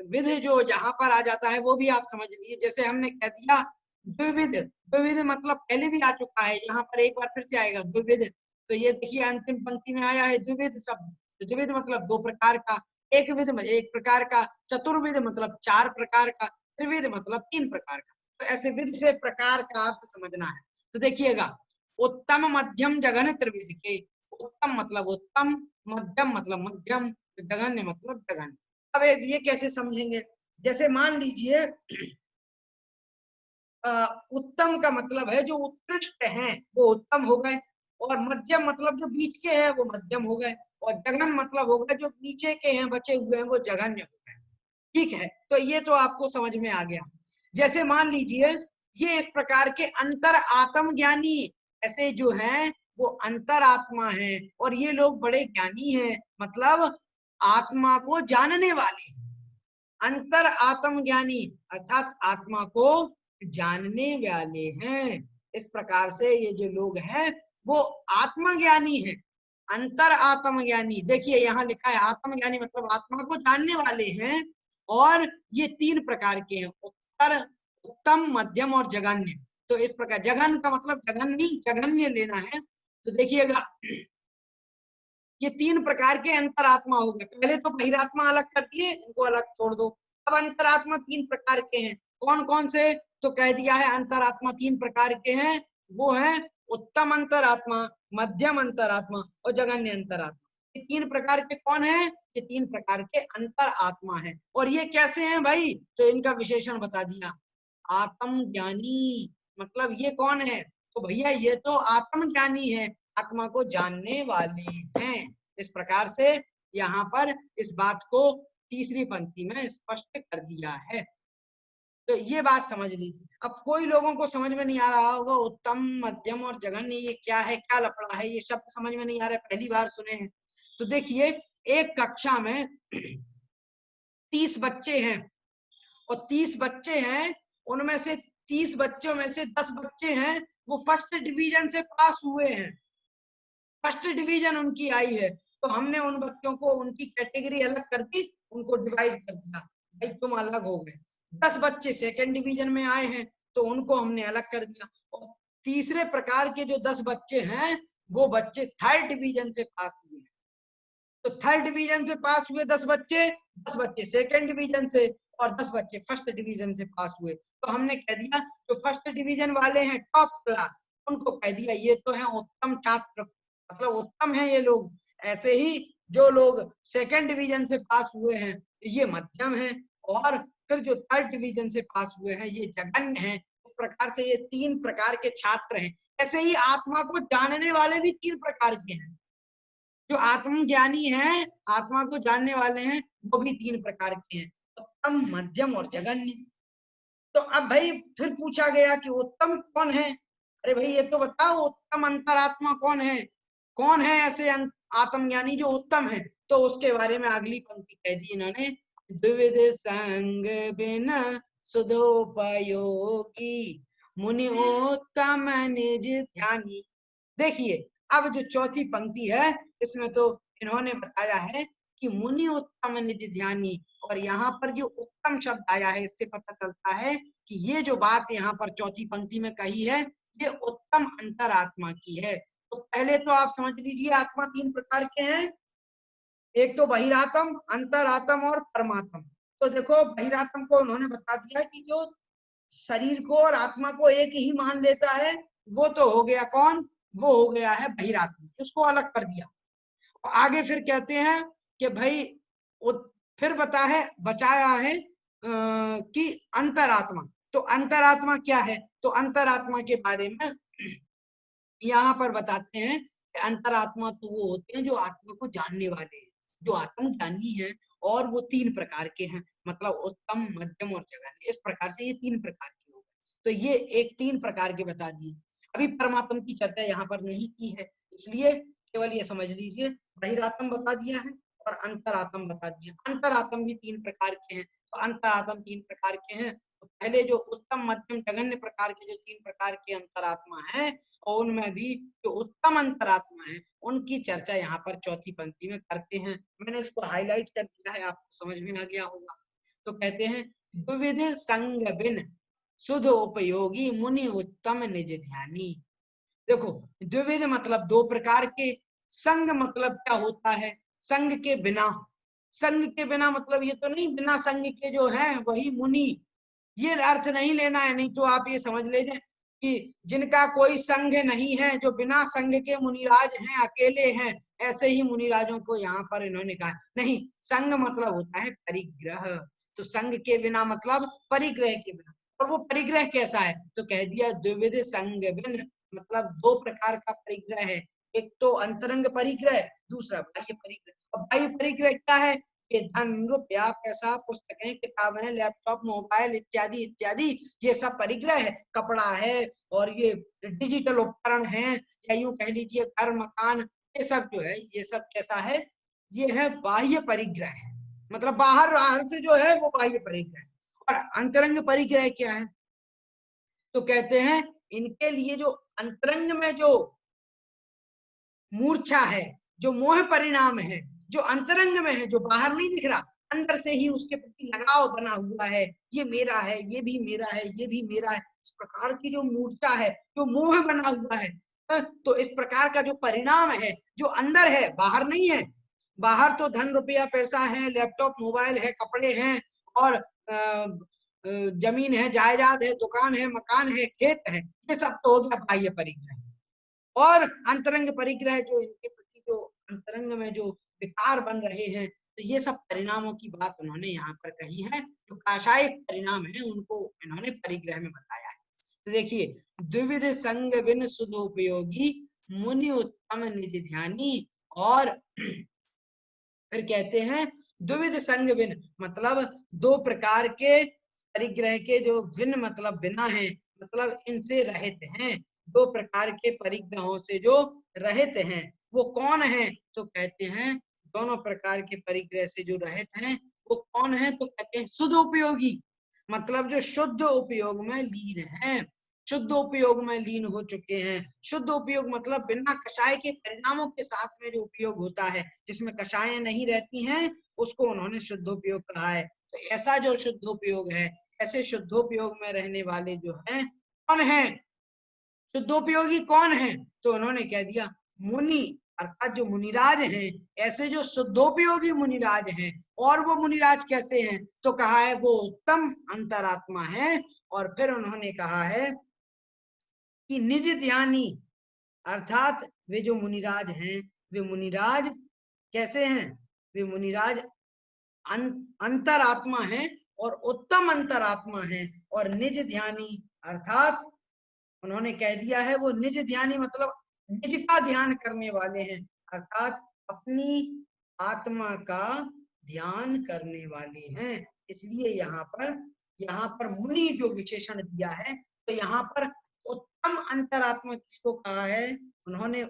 विध जो जहां पर आ जाता है वो भी आप समझ लीजिए। जैसे हमने कह दिया द्विविध, द्विविध मतलब पहले भी आ चुका है, यहाँ पर एक बार फिर से आएगा द्विविध। तो ये देखिए अंतिम पंक्ति में आया है द्विविध शब्द। तो द्विविध मतलब 2 प्रकार का, एक विध में 1 प्रकार का, चतुर्विध मतलब 4 प्रकार का, त्रिविध मतलब 3 प्रकार का। तो ऐसे विध से प्रकार का अर्थ समझना है। तो देखिएगा उत्तम मध्यम जघन त्रिविध के। उत्तम मतलब उत्तम, मध्यम मतलब मध्यम, जघन्य मतलब जघन्य। अब ये कैसे समझेंगे, जैसे मान लीजिए उत्तम का मतलब है जो उत्कृष्ट हैं वो उत्तम हो गए, और मध्यम मतलब जो बीच के हैं वो मध्यम हो गए, और जघन मतलब हो गए जो नीचे के हैं बचे हुए हैं वो जघन्य हो गए। ठीक है, तो ये तो आपको समझ में आ गया। जैसे मान लीजिए ये इस प्रकार के अंतर आत्म ज्ञानी ऐसे जो हैं वो अंतर आत्मा है, और ये लोग बड़े ज्ञानी हैं, मतलब आत्मा को जानने वाले। अंतर आत्म ज्ञानी अर्थात आत्मा को जानने वाले हैं। इस प्रकार से ये जो लोग हैं वो आत्मज्ञानी है। अंतर आत्मज्ञानी, देखिए यहाँ लिखा है आत्मज्ञानी मतलब आत्मा को जानने वाले हैं, और ये 3 प्रकार के हैं, उत्तर, उत्तम, मध्यम और जघन्य। तो इस प्रकार जघन का मतलब जघन नहीं, जघन्य लेना है। तो देखिएगा ये तीन प्रकार के अंतरात्मा हो गए। पहले तो बहिरात्मा अलग कर दिए, इनको अलग छोड़ दो। अब अंतरात्मा तीन प्रकार के हैं। कौन कौन से? तो कह दिया है अंतरात्मा तीन प्रकार के हैं। वो है उत्तम अंतरात्मा, मध्यम अंतरात्मा और जघन्य अंतरात्मा। ये तीन प्रकार के कौन है? ये तीन प्रकार के अंतरात्मा है। और ये कैसे हैं भाई? तो इनका विशेषण बता दिया, आत्मज्ञानी। मतलब ये कौन है? तो भैया ये तो आत्मज्ञानी है, आत्मा को जानने वाले हैं। इस प्रकार से यहाँ पर इस बात को तीसरी पंक्ति में स्पष्ट कर दिया है। तो ये बात समझ लीजिए। अब कोई लोगों को समझ में नहीं आ रहा होगा उत्तम, मध्यम और जघन्य ये क्या है, क्या लफड़ा है, ये शब्द समझ में नहीं आ रहा है, पहली बार सुने हैं। तो देखिए, एक कक्षा में 30 बच्चे हैं और 30 बच्चे हैं, उनमें से 30 बच्चों में से 10 बच्चे हैं वो फर्स्ट डिवीजन से पास हुए हैं, फर्स्ट डिवीजन उनकी आई है। तो हमने उन बच्चों को उनकी कैटेगरी अलग कर दी, उनको डिवाइड कर दिया, भाई तुम अलग हो गए। 10 बच्चे सेकंड डिवीजन में आए हैं तो उनको हमने अलग कर दिया। और तीसरे प्रकार के जो 10 बच्चे हैं वो बच्चे थर्ड डिवीजन से पास हुए हैं। तो थर्ड डिवीजन से पास हुए 10 बच्चे, 10 बच्चे सेकंड डिवीजन से और 10 बच्चे फर्स्ट डिवीजन से पास हुए। तो हमने कह दिया जो फर्स्ट डिवीजन वाले हैं टॉप क्लास, उनको कह दिया ये तो है उत्तम छात्र, मतलब उत्तम है ये लोग। ऐसे ही जो लोग सेकंड डिवीजन से पास हुए हैं ये मध्यम है, और फिर जो थर्ड डिवीजन से पास हुए हैं ये जघन्य है। इस प्रकार से ये तीन प्रकार के छात्र हैं। ऐसे ही आत्मा को जानने वाले भी तीन प्रकार के हैं। जो आत्मज्ञानी है, आत्मा को जानने वाले हैं, वो भी तीन प्रकार के हैं, उत्तम, मध्यम और जघन्य। तो अब भाई फिर पूछा गया कि उत्तम कौन है? अरे भाई ये तो बताओ उत्तम अंतरात्मा कौन है, कौन है ऐसे आत्मज्ञानी जो उत्तम है? तो उसके बारे में अगली पंक्ति कह दी इन्होंने, द्विविध संग बिन सुधोपयोगी मुनि उत्तम निज ध्यानी। देखिए अब जो चौथी पंक्ति है इसमें तो इन्होंने बताया है कि मुनि उत्तम निज ध्यानी, और यहाँ पर जो उत्तम शब्द आया है इससे पता चलता है कि ये जो बात यहाँ पर चौथी पंक्ति में कही है ये उत्तम अंतरात्मा की है। तो पहले तो आप समझ लीजिए आत्मा तीन प्रकार के हैं, एक तो बहिरात्म, अंतरात्म और परमात्म। तो देखो बहिरात्म को उन्होंने बता दिया कि जो शरीर को और आत्मा को एक ही मान लेता है वो तो हो गया कौन? वो हो गया है बहिरात्मा, उसको अलग कर दिया। और आगे फिर कहते हैं कि भाई फिर बचाया है कि अंतरात्मा। तो अंतरात्मा क्या है? तो अंतरात्मा के बारे में यहाँ पर बताते हैं कि अंतरात्मा तो वो होते हैं जो आत्मा को जानने वाले हैं, जो आत्मज्ञानी है, और वो तीन प्रकार के हैं, मतलब उत्तम, मध्यम और जघन्य। इस प्रकार से ये तीन प्रकार के हो गए। तो ये एक तीन प्रकार के बता दिए। अभी परमात्मा की चर्चा यहाँ पर नहीं की है, इसलिए केवल ये समझ लीजिए बहिरात्म बता दिया है और अंतरात्म बता दिया। अंतरात्म भी तीन प्रकार के हैं। तो अंतरात्म तीन प्रकार के हैं। तो पहले जो उत्तम, मध्यम, जघन्य प्रकार के जो तीन प्रकार के अंतरात्मा है, और उनमें भी जो उत्तम अंतरात्मा है उनकी चर्चा यहाँ पर चौथी पंक्ति में करते हैं। मैंने इसको हाईलाइट कर दिया है, आपको समझ में आ गया होगा। तो कहते हैं द्विविध संग बिन सुध उपयोगी मुनि उत्तम निज ध्यानी। देखो द्विविध मतलब दो प्रकार के, संग मतलब क्या होता है? संग के बिना। संग के बिना मतलब ये तो नहीं बिना संग के जो है वही मुनि, ये अर्थ नहीं लेना है। नहीं तो आप ये समझ लीजिए कि जिनका कोई संग नहीं है, जो बिना संग के मुनिराज हैं, अकेले हैं, ऐसे ही मुनिराजों को यहाँ पर इन्होंने कहा। नहीं, संग मतलब होता है परिग्रह। तो संग के बिना मतलब परिग्रह के बिना। और वो परिग्रह कैसा है? तो कह दिया द्विविध संग बिन, मतलब दो प्रकार का परिग्रह है। एक तो अंतरंग परिग्रह, दूसरा बाह्य परिग्रह। और बाह्य परिग्रह क्या है? ये धन, रुपया, पैसा, पुस्तकें, किताबें, लैपटॉप, मोबाइल इत्यादि इत्यादि, ये सब परिग्रह है। कपड़ा है और ये डिजिटल उपकरण हैं, या यूं कह लीजिए घर, मकान, ये सब जो है ये सब कैसा है? ये है बाह्य परिग्रह है, मतलब बाहर से जो है वो बाह्य परिग्रह। और अंतरंग परिग्रह क्या है? तो कहते हैं इनके लिए जो अंतरंग में जो मूर्छा है, जो मोह परिणाम है, जो अंतरंग में है, जो बाहर नहीं दिख रहा, अंदर से ही उसके प्रति लगाव बना हुआ है, ये मेरा है, ये भी मेरा है, ये भी मेरा है, इस प्रकार की जो मूर्छा है, जो मोह बना हुआ है, तो इस प्रकार का जो परिणाम है, जो अंदर है, बाहर नहीं है। बाहर तो धन रुपया पैसा है, लैपटॉप मोबाइल है, कपड़े हैं और जमीन है, जायदाद है, दुकान है, मकान है, खेत है, ये सब तो हो गया बाह्य परिग्रह। और अंतरंग परिग्रह जो इनके प्रति जो अंतरंग में जो विकार बन रहे हैं, तो ये सब परिणामों की बात उन्होंने यहाँ पर कही है। जो काषायिक परिणाम है उनको इन्होंने परिग्रह में बताया है। तो देखिए, द्विविध संग बिन सुदोपयोगी मुनि उत्तम निज ध्यानी। और फिर कहते हैं द्विविध संग बिन, मतलब दो प्रकार के परिग्रह के जो भिन्न मतलब बिना है, मतलब इनसे रहित हैं। दो प्रकार के परिग्रहों से जो रहित हैं वो कौन है? तो कहते हैं दोनों प्रकार के परिग्रह से जो रहित हैं वो कौन है? तो कहते हैं शुद्ध उपयोगी, मतलब जो शुद्ध उपयोग में लीन है, शुद्ध उपयोग में लीन हो चुके हैं। शुद्ध उपयोग मतलब बिना कषाय के परिणामों के साथ में जो उपयोग होता है, जिसमें कषायें नहीं रहती हैं, उसको उन्होंने शुद्धोपयोग कहा है। तो ऐसा जो शुद्धोपयोग है, ऐसे शुद्धोपयोग में रहने वाले जो हैं कौन है? शुद्धोपयोगी कौन है? तो उन्होंने कह दिया मुनि, अर्थात जो मुनिराज हैं। ऐसे जो शुद्धोपयोगी मुनिराज हैं, और वो मुनिराज कैसे हैं? तो कहा है वो उत्तम अंतरात्मा है। और फिर उन्होंने कहा है कि निज ध्यानी, अर्थात वे जो मुनिराज हैं, वे मुनिराज कैसे हैं? वे मुनिराज अंतरात्मा है और उत्तम अंतरात्मा है। और निज ध्यानी अर्थात उन्होंने कह दिया है वो निज ध्यानी, मतलब निज का ध्यान करने वाले हैं, अर्थात अपनी आत्मा का ध्यान करने वाले हैं। इसलिए यहाँ पर मुनि जो विशेषण दिया है, तो यहाँ पर उत्तम अंतरात्मा किसको कहा है? उन्होंने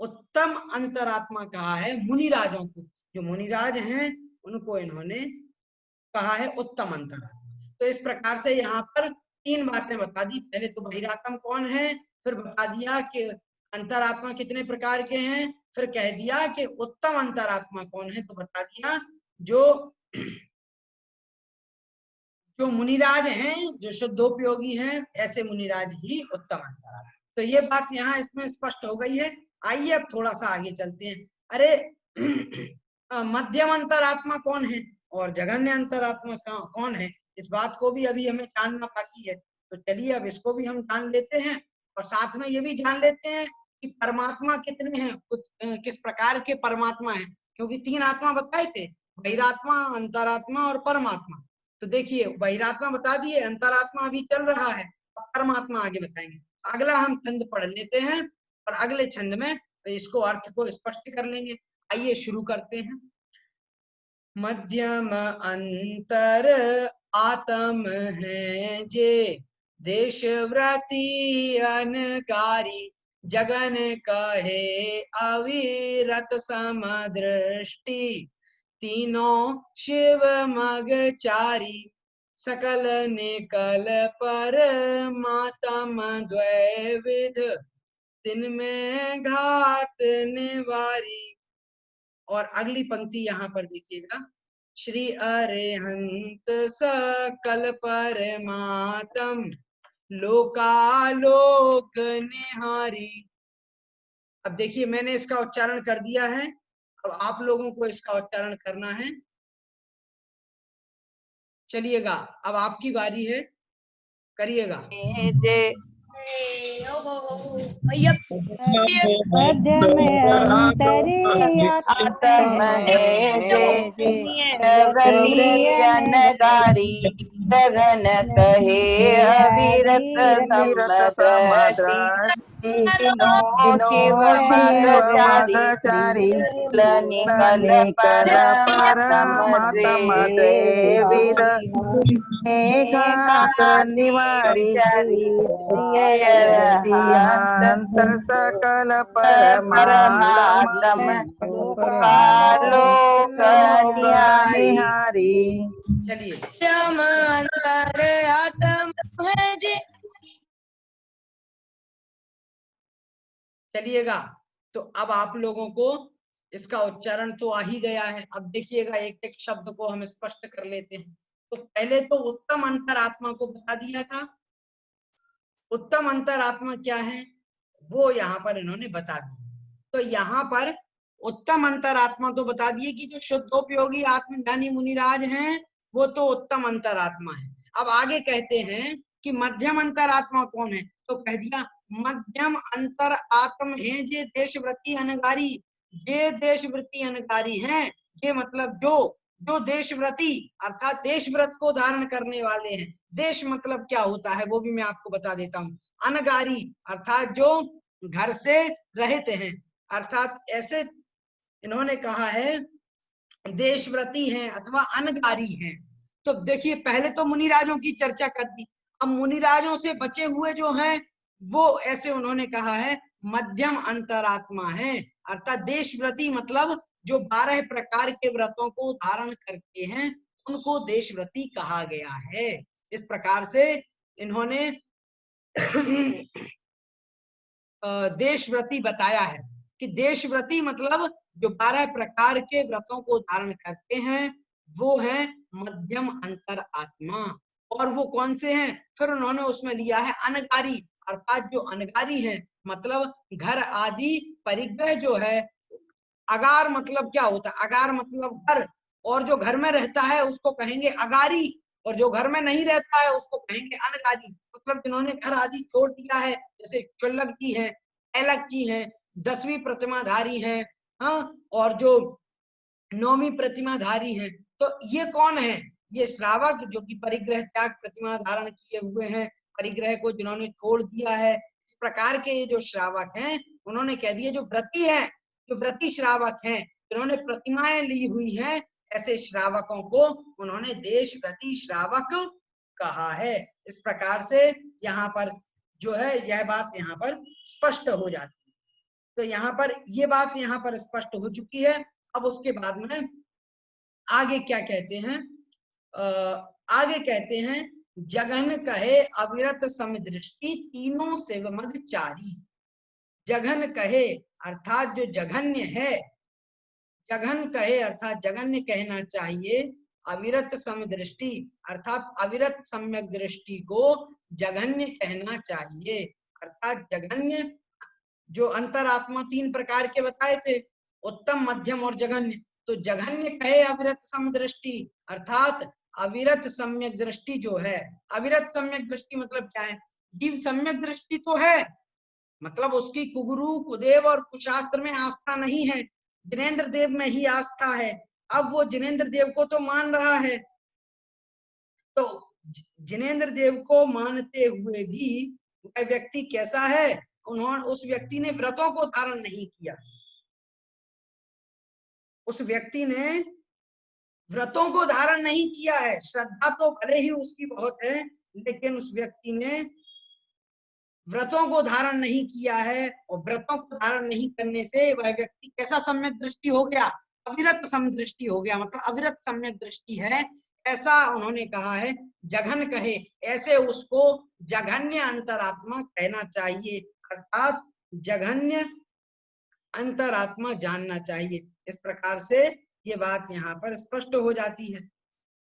उत्तम अंतरात्मा कहा है मुनिराजों को। जो मुनिराज हैं उनको इन्होंने कहा है उत्तम अंतरात्मा। तो इस प्रकार से यहाँ पर तीन बातें बता दी। पहले तो बहिरात्म कौन है, फिर बता दिया कि अंतरात्मा कितने प्रकार के हैं, फिर कह दिया कि उत्तम अंतरात्मा कौन है, तो बता दिया जो मुनिराज हैं, जो शुद्धोपयोगी हैं, ऐसे मुनिराज ही उत्तम अंतरात्मा। तो ये बात यहाँ इसमें स्पष्ट हो गई है। आइए अब थोड़ा सा आगे चलते हैं। अरे मध्यम अंतरात्मा कौन है और जघन्य अंतरात्मा कौन है, इस बात को भी अभी हमें जानना बाकी है। तो चलिए अब इसको भी हम जान लेते हैं, और साथ में ये भी जान लेते हैं कि परमात्मा कितने हैं, किस प्रकार के परमात्मा हैं। क्योंकि तीन आत्मा बताए थे, बहिरात्मा, अंतरात्मा और परमात्मा। तो देखिए, बहिरात्मा बता दिए, अंतरात्मा अभी चल रहा है, और परमात्मा आगे बताएंगे। अगला हम छंद पढ़ लेते हैं, और अगले छंद में इसको अर्थ को स्पष्ट कर लेंगे। आइए शुरू करते हैं। मध्यम अंतर आत्म है जे, देश व्रति अनकारी, जगन कहे अविरत समदृष्टि, तीनों शिव मगचारी, सकल निकल पर मातम द्वैविध, तिनमें घात निवारी। और अगली पंक्ति यहाँ पर देखिएगा, श्री अरिहंत सकल परमात्म, लोकालोक निहारी। अब देखिए, मैंने इसका उच्चारण कर दिया है, अब आप लोगों को इसका उच्चारण करना है। चलिएगा, अब आपकी बारी है, करिएगा। मध्य में अंतरे आत्म है जे, व्रति अनगारी, जगन कहे अविरत समदृष्टि, तीनों शिव मगचारी, निकल परमात्म द्वैविध, घात निवारी, अंतर सकल परमात्म, लोकालोक निहारी। चलिए, चलिएगा, तो अब आप लोगों को इसका उच्चारण तो आ ही गया है। अब देखिएगा, एक एक शब्द को हम स्पष्ट कर लेते हैं। तो पहले तो उत्तम अंतरात्मा को बता दिया था। उत्तम अंतरात्मा क्या है? वो यहाँ पर इन्होंने बता दी। तो यहाँ पर उत्तम अंतरात्मा तो बता दिए कि जो शुद्धोपयोगी आत्मज्ञानी मुनिराज हैं वो तो उत्तम अंतरात्मा है। अब आगे कहते हैं कि मध्यम अंतरात्मा कौन है, तो कह दिया मध्यम अंतर आत्म है जे देशव्रती अनगारी। जे देशव्रती अनगारी हैं, ये मतलब जो देशव्रती अर्थात देशव्रत को धारण करने वाले हैं। देश मतलब क्या होता है वो भी मैं आपको बता देता हूँ। अनगारी अर्थात जो घर से रहित हैं, अर्थात ऐसे इन्होंने कहा है देशव्रती हैं अथवा अनगारी हैं। तो देखिए पहले तो मुनिराजों की चर्चा कर दी, अब मुनिराजों से बचे हुए जो हैं वो ऐसे उन्होंने कहा है मध्यम अंतरात्मा है। अर्थात देशव्रती मतलब जो 12 प्रकार के व्रतों को धारण करते हैं उनको देशव्रती कहा गया है। इस प्रकार से इन्होंने देशव्रती बताया है कि देशव्रती मतलब जो 12 प्रकार के व्रतों को धारण करते हैं वो है मध्यम अंतर आत्मा। और वो कौन से हैं, फिर उन्होंने उसमें लिया है अनगारी, अर्थात जो अनगारी है मतलब घर आदि परिग्रह जो है। अगार मतलब क्या होता है, अगार मतलब घर, और जो घर में रहता है उसको कहेंगे अगारी, और जो घर में नहीं रहता है उसको कहेंगे अनगारी। मतलब जिन्होंने घर आदि छोड़ दिया है, जैसे चुल्लक जी है, ऐलक जी है, 10वीं प्रतिमाधारी है, हाँ, और जो 9वीं प्रतिमाधारी है। तो ये कौन है, ये श्रावक जो कि परिग्रह त्याग प्रतिमा धारण किए हुए हैं, परिग्रह को जिन्होंने छोड़ दिया है। इस प्रकार के ये जो श्रावक हैं उन्होंने कह दिया जो व्रती है, जो व्रती श्रावक हैं जिन्होंने प्रतिमाएं ली हुई हैं, ऐसे श्रावकों को उन्होंने देशव्रती श्रावक कहा है। इस प्रकार से यहाँ पर जो है यह बात यहाँ पर स्पष्ट हो जाती है। तो यहाँ पर ये बात यहाँ पर स्पष्ट हो चुकी है। अब उसके बाद में आगे क्या कहते हैं, आगे कहते हैं जघन कहे अविरत समदृष्टि तीनों शिवमग चारी। जघन कहे अर्थात जो जघन्य है, जघन कहे अर्थात जघन्य कहना चाहिए, अविरत समदृष्टि अर्थात अविरत सम्यक दृष्टि को जघन्य कहना चाहिए। अर्थात जघन्य जो अंतरात्मा 3 प्रकार के बताए थे, उत्तम मध्यम और जघन्य, तो जघन्य कहे अविरत समदृष्टि अर्थात अविरत सम्यक दृष्टि जो है। अविरत सम्यक दृष्टि मतलब क्या है, जीव सम्यक दृष्टि तो है, मतलब उसकी कुगुरु कुदेव और कुशास्त्र में आस्था नहीं है, जिनेन्द्र देव में ही आस्था है। अब वो जिनेन्द्र देव को तो मान रहा है, तो जिनेन्द्र देव को मानते हुए भी वह व्यक्ति कैसा है, उन्होंने उस व्यक्ति ने व्रतों को धारण नहीं किया, उस व्यक्ति ने व्रतों को धारण नहीं किया है। श्रद्धा तो भले ही उसकी बहुत है, लेकिन उस व्यक्ति ने व्रतों को धारण नहीं किया है, और व्रतों को धारण नहीं करने से वह व्यक्ति कैसा सम्यक दृष्टि हो गया, अविरत समदृष्टि हो गया, मतलब अविरत सम्यक दृष्टि है, ऐसा उन्होंने कहा है। जघन कहे ऐसे उसको जघन्य अंतरात्मा कहना चाहिए, अर्थात जघन्य अंतरात्मा जानना चाहिए। इस प्रकार से ये बात यहाँ पर स्पष्ट हो जाती है।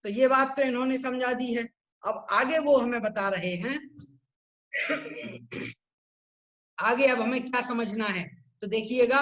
तो ये बात तो इन्होंने समझा दी है। अब आगे वो हमें बता रहे हैं आगे अब हमें क्या समझना है, तो देखिएगा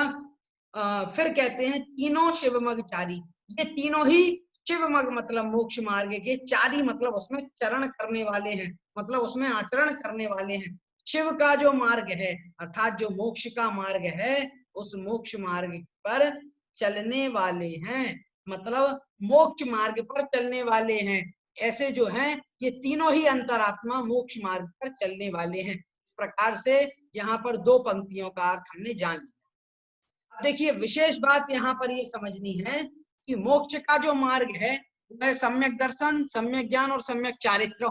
फिर कहते हैं तीनों शिवमग चारी। ये तीनों ही शिवमग मतलब मोक्ष मार्ग के, चारी मतलब उसमें चरण करने वाले हैं, मतलब उसमें आचरण करने वाले हैं। शिव का जो मार्ग है अर्थात जो मोक्ष का मार्ग है, उस मोक्ष मार्ग पर चलने वाले हैं, मतलब मोक्ष मार्ग पर चलने वाले हैं। ऐसे जो हैं ये तीनों ही अंतरात्मा मोक्ष मार्ग पर चलने वाले हैं। इस प्रकार से यहाँ पर 2 पंक्तियों का अर्थ हमने जान लिया। अब देखिए विशेष बात यहाँ पर ये समझनी है कि मोक्ष का जो मार्ग है वह सम्यक दर्शन, सम्यक ज्ञान और सम्यक चारित्र।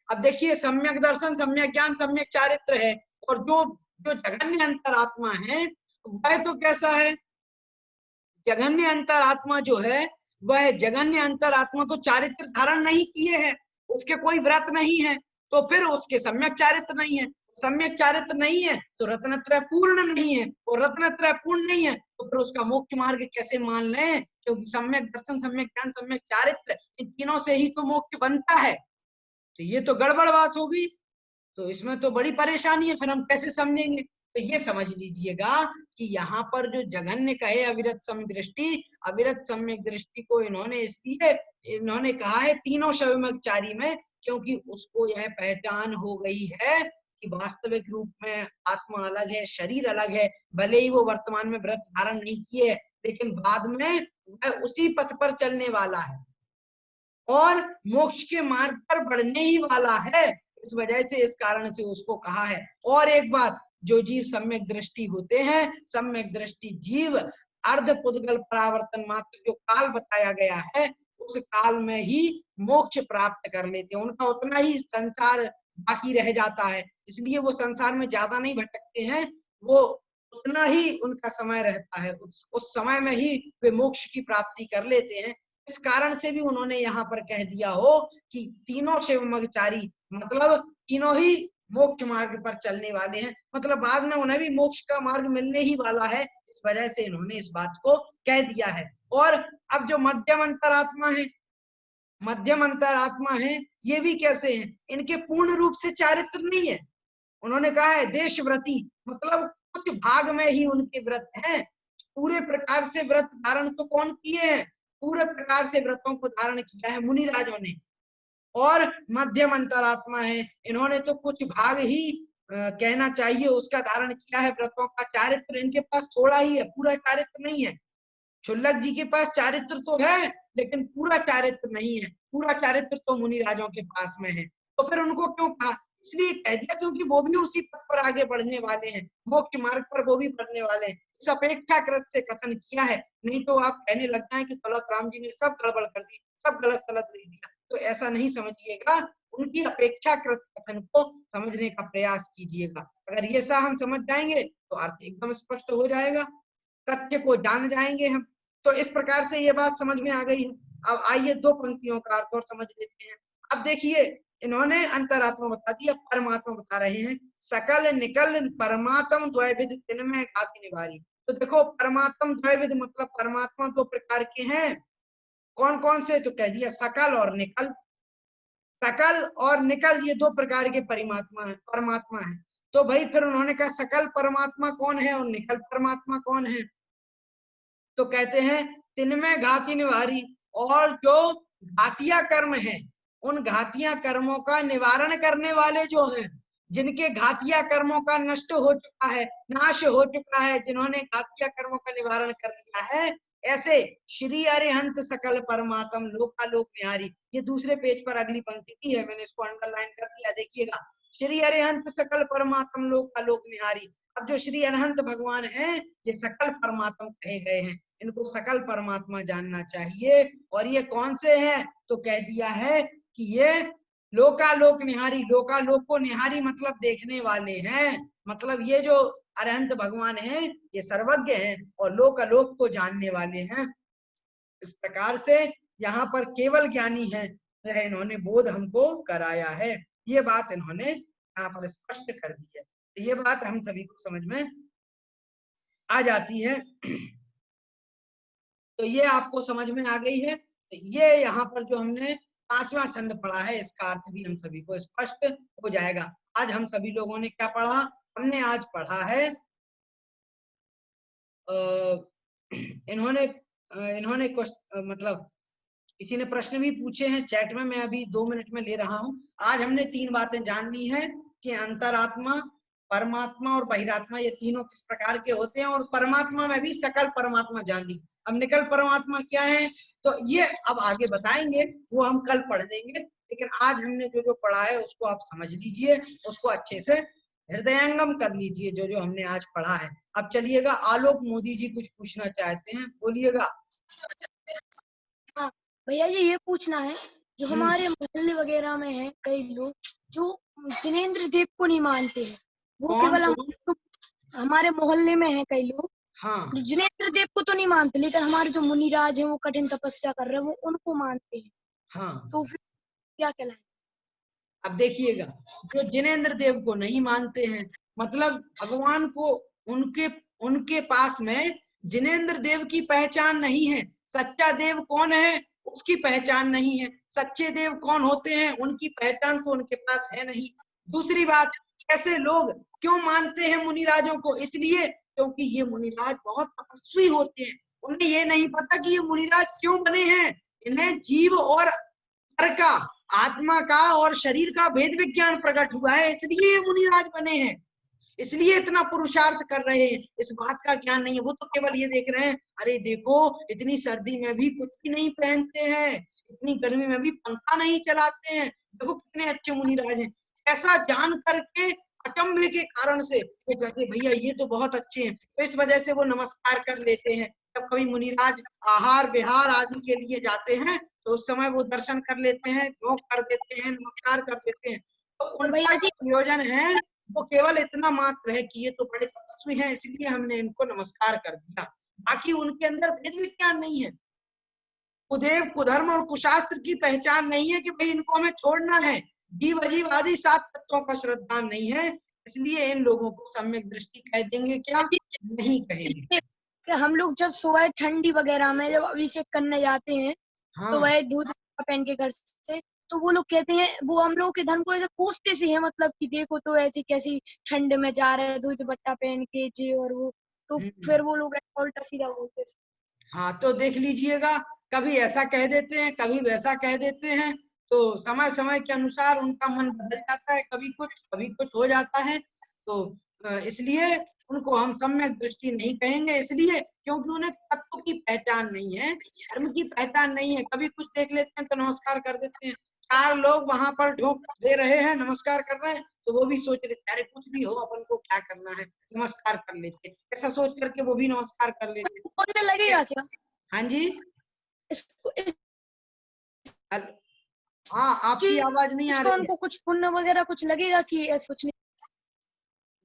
अब देखिए सम्यक दर्शन, सम्यक ज्ञान, सम्यक चारित्र है, और जो जो जघन्य अंतरात्मा है वह तो कैसा है, जघन्य अंतरात्मा जो है वह जघन्य अंतरात्मा तो चारित्र धारण नहीं किए है, उसके कोई व्रत नहीं है, तो फिर उसके सम्यक चारित्र नहीं है। सम्यक चारित्र नहीं है तो रत्नत्रय पूर्ण नहीं है, और रत्नत्रय पूर्ण नहीं है तो फिर उसका मोक्ष मार्ग कैसे मान लें, क्योंकि सम्यक दर्शन, सम्यक ज्ञान, सम्यक चारित्र इन तीनों से ही तो मोक्ष बनता है। तो ये तो गड़बड़ बात होगी, तो इसमें तो बड़ी परेशानी है, फिर हम कैसे समझेंगे। तो ये समझ लीजिएगा कि यहाँ पर जो जघन्य कहे अविरत सम्यक दृष्टि, अविरत सम्यक दृष्टि को इन्होंने इसलिए इन्होंने कहा है तीनों शवमचारी में, क्योंकि उसको यह पहचान हो गई है कि वास्तविक रूप में आत्मा अलग है, शरीर अलग है। भले ही वो वर्तमान में व्रत धारण नहीं किए, लेकिन बाद में वह उसी पथ पर चलने वाला है और मोक्ष के मार्ग पर बढ़ने ही वाला है। इस वजह से, इस कारण से उसको कहा है। और एक बात, जो जीव सम्यक दृष्टि होते हैं, सम्यक दृष्टि जीव अर्ध पुद्गल परावर्तन मात्र जो काल बताया गया है, उस काल में ही मोक्ष प्राप्त कर लेते हैं। उनका उतना ही संसार बाकी रह जाता है, इसलिए वो संसार में ज्यादा नहीं भटकते हैं, वो उतना ही उनका समय रहता है, उस समय में ही वे मोक्ष की प्राप्ति कर लेते हैं। इस कारण से भी उन्होंने यहाँ पर कह दिया हो कि तीनों शिवमगचारी मतलब तीनों ही मोक्ष मार्ग पर चलने वाले हैं, मतलब बाद में उन्हें भी मोक्ष का मार्ग मिलने ही वाला है। इस वजह से इन्होंने इस बात को कह दिया है। और अब जो मध्यम अंतरात्मा है, मध्यम अंतरात्मा है, ये भी कैसे हैं? इनके पूर्ण रूप से चारित्र नहीं है। उन्होंने कहा है देशव्रती, मतलब कुछ भाग में ही उनके व्रत हैं। पूरे प्रकार से व्रत धारण तो कौन किए हैं? पूरे प्रकार से व्रतों को धारण किया है मुनि राजों ने। और मध्यम अंतरात्मा है, इन्होंने तो कुछ भाग ही कहना चाहिए उसका धारण किया है व्रतों का। चारित्र इनके पास थोड़ा ही है, पूरा चारित्र नहीं है। क्षुल्लक जी के पास चारित्र तो है, लेकिन पूरा चारित्र नहीं है। पूरा चारित्र तो मुनि राजों के पास में है। तो फिर उनको क्यों कहा? इसलिए कह दिया क्योंकि वो भी उसी पथ पर आगे बढ़ने वाले हैं, मोक्ष मार्ग पर वो भी बढ़ने वाले हैं। इस अपेक्षाकृत से कथन किया है, नहीं तो आप कहने लग जाए कि दौलत राम जी ने सब गड़बड़ कर दी, सब गलत सलत लिख दिया। तो ऐसा नहीं समझिएगा, उनकी अपेक्षाकृत कथन को समझने का प्रयास कीजिएगा। अगर ये सा हम समझ जाएंगे तो अर्थ एकदम स्पष्ट हो जाएगा, तथ्य को जान जाएंगे हम। तो इस प्रकार से ये बात समझ में आ गई है। अब आइए दो पंक्तियों का अर्थ और समझ लेते हैं। अब देखिए, इन्होंने अंतरात्मा बता दिया, परमात्मा बता रहे हैं। सकल निकल परमात्म द्वैविध तिनमय घाति निवारी। तो देखो, परमात्म द्वैविध मतलब परमात्मा दो प्रकार के हैं। कौन कौन से? तो कह दिया सकल और निकल। सकल और निकल ये दो प्रकार के परमात्मा है। तो भाई फिर उन्होंने कहा सकल परमात्मा कौन है और निकल परमात्मा कौन है? तो कहते हैं तिनमें घाति निवारी, और जो घातिया कर्म है, उन घातिया कर्मों का निवारण करने वाले जो हैं, जिनके घातिया कर्मों का नष्ट हो चुका है, नाश हो चुका है, जिन्होंने घातिया कर्मों का निवारण कर लिया है, ऐसे श्री अरिहंत सकल परमात्म लोकालोक निहारी। ये दूसरे पेज पर अगली पंक्ति की है, मैंने इसको अंडरलाइन कर दिया, देखिएगा। श्री अरिहंत सकल परमात्म लोकालोक निहारी। अब जो श्री अनंत भगवान हैं, ये सकल परमात्मा कहे गए हैं, इनको सकल परमात्मा जानना चाहिए। और ये कौन से हैं? तो कह दिया है कि ये लोकालोक निहारी, लोकालोक को निहारी मतलब देखने वाले हैं। मतलब ये जो अरहंत भगवान हैं, ये सर्वज्ञ हैं और लोकालोक को जानने वाले हैं। इस प्रकार से यहाँ पर केवल ज्ञानी है, यह इन्होंने बोध हमको कराया है। ये बात इन्होंने यहाँ पर स्पष्ट कर दी है। तो ये बात हम सभी को समझ में आ जाती है। तो ये आपको समझ में आ गई है। तो ये यहाँ पर जो हमने पांचवा छंद पढ़ा है, इसका अर्थ भी हम सभी को स्पष्ट हो जाएगा। आज हम सभी लोगों ने क्या पढ़ा? हमने आज पढ़ा है इन्होंने मतलब किसी ने प्रश्न भी पूछे हैं चैट में, मैं अभी 2 मिनट में ले रहा हूं। आज हमने 3 बातें जान ली हैं कि अंतरात्मा, परमात्मा और बहिरात्मा, ये तीनों किस प्रकार के होते हैं, और परमात्मा में भी सकल परमात्मा जान ली। अब निकल परमात्मा क्या है, तो ये अब आगे बताएंगे, वो हम कल पढ़ लेंगे। लेकिन आज हमने जो जो पढ़ा है उसको आप समझ लीजिए, उसको अच्छे से हृदयंगम कर लीजिए, जो जो हमने आज पढ़ा है। अब चलिएगा, आलोक मोदी जी कुछ पूछना चाहते हैं, बोलिएगा। हाँ भैया जी, ये पूछना है, जो हमारे मोहल्ले वगैरह में है कई लोग जो जिनेंद्र देव को नहीं मानते हैं, वो केवल हमारे मोहल्ले में है कई लोग, हाँ, जो जिनेंद्र देव को तो नहीं मानते, लेकिन हमारे जो मुनिराज हैं वो कठिन तपस्या कर रहे हैं, वो उनको मानते हैं। हाँ, तो फिर क्या कहलाए? अब देखिएगा, जो जिनेंद्र देव को नहीं मानते हैं, मतलब भगवान को उनके पास में जिनेंद्र देव की पहचान नहीं है। सच्चा देव कौन है उसकी पहचान नहीं है। सच्चे देव कौन होते हैं उनकी पहचान तो उनके पास है नहीं। दूसरी बात, ऐसे लोग क्यों मानते हैं मुनिराजों को? इसलिए क्योंकि ये मुनिराज बहुत तपस्वी होते हैं। उन्हें ये नहीं पता कि ये मुनिराज क्यों बने हैं। इन्हें जीव और पर का, आत्मा का और शरीर का भेद विज्ञान प्रकट हुआ है, इसलिए ये मुनिराज बने हैं, इसलिए इतना पुरुषार्थ कर रहे हैं। इस बात का ज्ञान नहीं है। वो तो केवल ये देख रहे हैं, अरे देखो इतनी सर्दी में भी कुछ भी नहीं पहनते हैं, इतनी गर्मी में भी पंखा नहीं चलाते हैं, देखो कितने अच्छे मुनिराज हैं। ऐसा जान करके अचंभे के कारण से वो कहते भैया ये तो बहुत अच्छे हैं, तो इस वजह से वो नमस्कार कर लेते हैं। जब कभी मुनिराज आहार विहार आदि के लिए जाते हैं तो उस समय वो दर्शन कर लेते हैं, ढोक कर देते हैं, नमस्कार कर देते हैं। तो उनका जो प्रयोजन है वो केवल इतना मात्र है कि ये तो बड़े तपस्वी हैं, इसलिए हमने इनको नमस्कार कर दिया। बाकी उनके अंदर भेद विज्ञान नहीं है, कुदेव कुधर्म और कुशास्त्र की पहचान नहीं है कि भाई इनको हमें छोड़ना है। जीव अजीव आदि 7 तत्वों का श्रद्धा नहीं है, इसलिए इन लोगों को सम्यक दृष्टि कह देंगे क्या? नहीं कहेंगे। कि हम लोग जब सुबह ठंडी वगैरह में जब अभिषेक करने जाते हैं तो वह दूध पहन के घर से, तो वो लोग कहते हैं, वो हम लोग के धर्म को ऐसे कोसते से है, मतलब कि देखो तो ऐसी कैसी ठंड में जा रहे हैं दूध दुपट्टा पहन के जी, और वो तो फिर वो लोग उल्टा सीधा बोलते। हाँ तो देख लीजिएगा, कभी ऐसा कह देते हैं, कभी वैसा कह देते हैं, तो समय समय के अनुसार उनका मन बदल जाता है, कभी कुछ हो जाता है। तो इसलिए उनको हम सम्यक दृष्टि नहीं कहेंगे, इसलिए क्योंकि उन्हें तत्व की पहचान नहीं है, धर्म की पहचान नहीं है। कभी कुछ देख लेते हैं तो नमस्कार कर देते हैं। 4 लोग वहां पर ढोक दे रहे हैं, नमस्कार कर रहे हैं, तो वो भी सोच रहे अरे कुछ भी हो अपन को क्या करना है, नमस्कार कर लेते हैं। ऐसा सोच करके वो भी नमस्कार कर लेते हैं। पुण्य लगेगा क्या? हाँ जी, इसको हाँ आपकी आवाज नहीं आ रही है। उनको कुछ पुण्य वगैरह कुछ लगेगा कि ऐसा कुछ नहीं?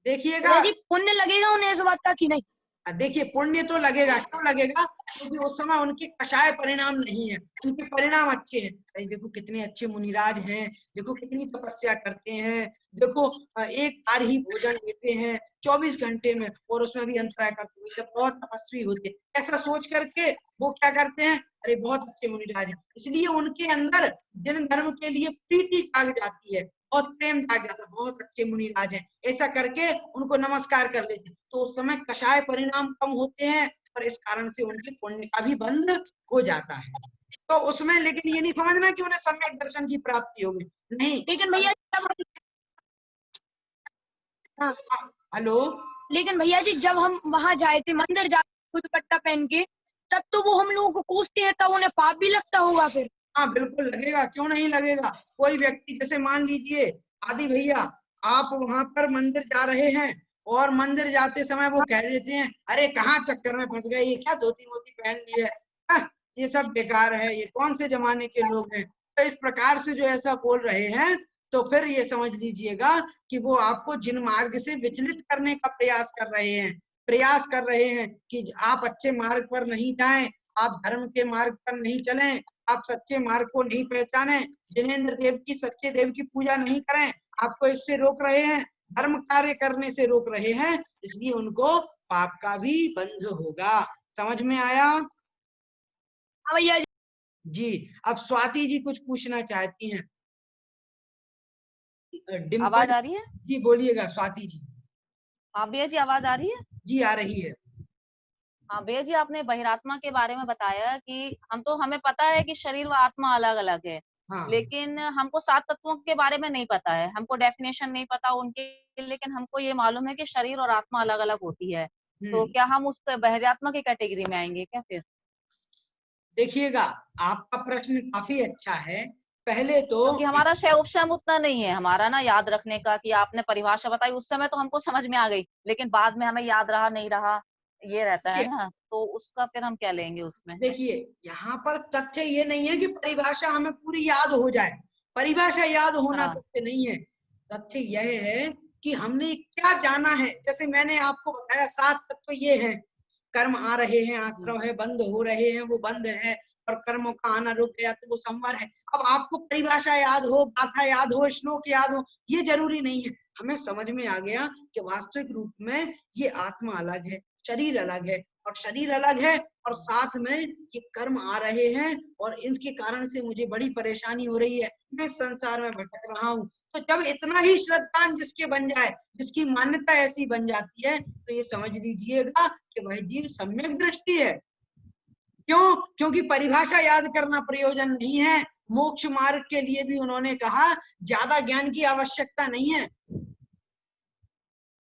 देखिएगा जी पुण्य लगेगा उन्हें इस बात का कि नहीं? देखिए पुण्य तो लगेगा, क्यों लगेगा? क्योंकि उस समय उनके कषाय परिणाम नहीं है, उनके परिणाम अच्छे हैं। अरे देखो कितने अच्छे मुनिराज हैं, देखो कितनी तपस्या करते हैं, देखो एक बार ही भोजन लेते हैं 24 घंटे में, और उसमें भी अंतराय करते हुए बहुत तपस्वी होते हैं। ऐसा सोच करके वो क्या करते हैं, अरे बहुत अच्छे मुनिराज हैं, इसलिए उनके अंदर जिन धर्म के लिए प्रीति जाग जाती है, बहुत प्रेम जाग जाता है, बहुत अच्छे मुनिराज हैं, ऐसा करके उनको नमस्कार कर लेते हैं। तो उस समय कषाय परिणाम कम होते हैं और इस कारण से उनके पुण्य का भी बंध हो जाता है। तो उसमें लेकिन ये नहीं समझना कि उन्हें सम्यक दर्शन की प्राप्ति होगी, नहीं। लेकिन भैया हाँ हेलो, लेकिन भैया जी जब हम वहां जाए थे, मंदिर जाते दुपट्टा पहन के, तब तो वो हम लोगों को कोसते हैं, तब उन्हें पाप भी लगता होगा फिर? हाँ बिल्कुल लगेगा, क्यों नहीं लगेगा। कोई व्यक्ति जैसे मान लीजिए आदि भैया, आप वहां पर मंदिर जा रहे हैं और मंदिर जाते समय वो कह देते हैं अरे कहाँ चक्कर में फंस गए, ये क्या धोती मोती पहन ली है, ये सब बेकार है, ये कौन से जमाने के लोग हैं। तो इस प्रकार से जो ऐसा बोल रहे हैं, तो फिर ये समझ लीजिएगा कि वो आपको जिन मार्ग से विचलित करने का प्रयास कर रहे हैं कि आप अच्छे मार्ग पर नहीं जाएं, आप धर्म के मार्ग पर नहीं चलें, आप सच्चे मार्ग को नहीं पहचाने, जिनेंद्र देव की सच्चे देव की पूजा नहीं करें, आपको इससे रोक रहे हैं, धर्म कार्य करने से रोक रहे हैं, इसलिए उनको पाप का भी बंध होगा। समझ में आया? भैया जी। अब स्वाति जी कुछ पूछना चाहती हैं। आवाज आ रही है? जी बोलिएगा स्वाति जी। हाँ भैया जी, आवाज आ रही है? जी आ रही है। हाँ भैया जी, आपने बहिरात्मा के बारे में बताया कि हमें पता है कि शरीर व आत्मा अलग अलग है। हाँ। लेकिन हमको 7 तत्वों के बारे में नहीं पता है, हमको डेफिनेशन नहीं पता उनके, लेकिन हमको ये मालूम है कि शरीर और आत्मा अलग अलग होती है। तो क्या हम उस बहिरात्मा की कैटेगरी में आएंगे क्या फिर? देखिएगा आपका प्रश्न काफी अच्छा है। पहले तो क्योंकि हमारा उपशम उतना नहीं है हमारा ना याद रखने का, कि आपने परिभाषा बताई उस समय तो हमको समझ में आ गई, लेकिन बाद में हमें याद रहा नहीं रहा, ये रहता है ना, तो उसका फिर हम क्या लेंगे उसमें? देखिए यहाँ पर तथ्य ये नहीं है कि परिभाषा हमें पूरी याद हो जाए, परिभाषा याद होना तथ्य नहीं है। तथ्य यह है कि हमने क्या जाना है। जैसे मैंने आपको बताया 7 तत्व ये हैं, कर्म आ रहे हैं, आश्रव है, बंद हो रहे हैं वो बंद है, और कर्मों का आना रुक गया तो वो संवर है। अब आपको परिभाषा याद हो, गाथा याद हो, श्लोक याद हो, ये जरूरी नहीं है। हमें समझ में आ गया कि वास्तविक रूप में ये आत्मा अलग है, शरीर अलग है, और शरीर अलग है और साथ में ये कर्म आ रहे हैं और इनके कारण से मुझे बड़ी परेशानी हो रही है, मैं संसार में भटक रहा हूँ। तो जब इतना ही श्रद्धान जिसके बन जाए, जिसकी मान्यता ऐसी बन जाती है, तो ये समझ लीजिएगा कि वह जीव सम्यक दृष्टि है। क्यों? क्योंकि परिभाषा याद करना प्रयोजन नहीं है। मोक्ष मार्ग के लिए भी उन्होंने कहा ज्यादा ज्ञान की आवश्यकता नहीं है।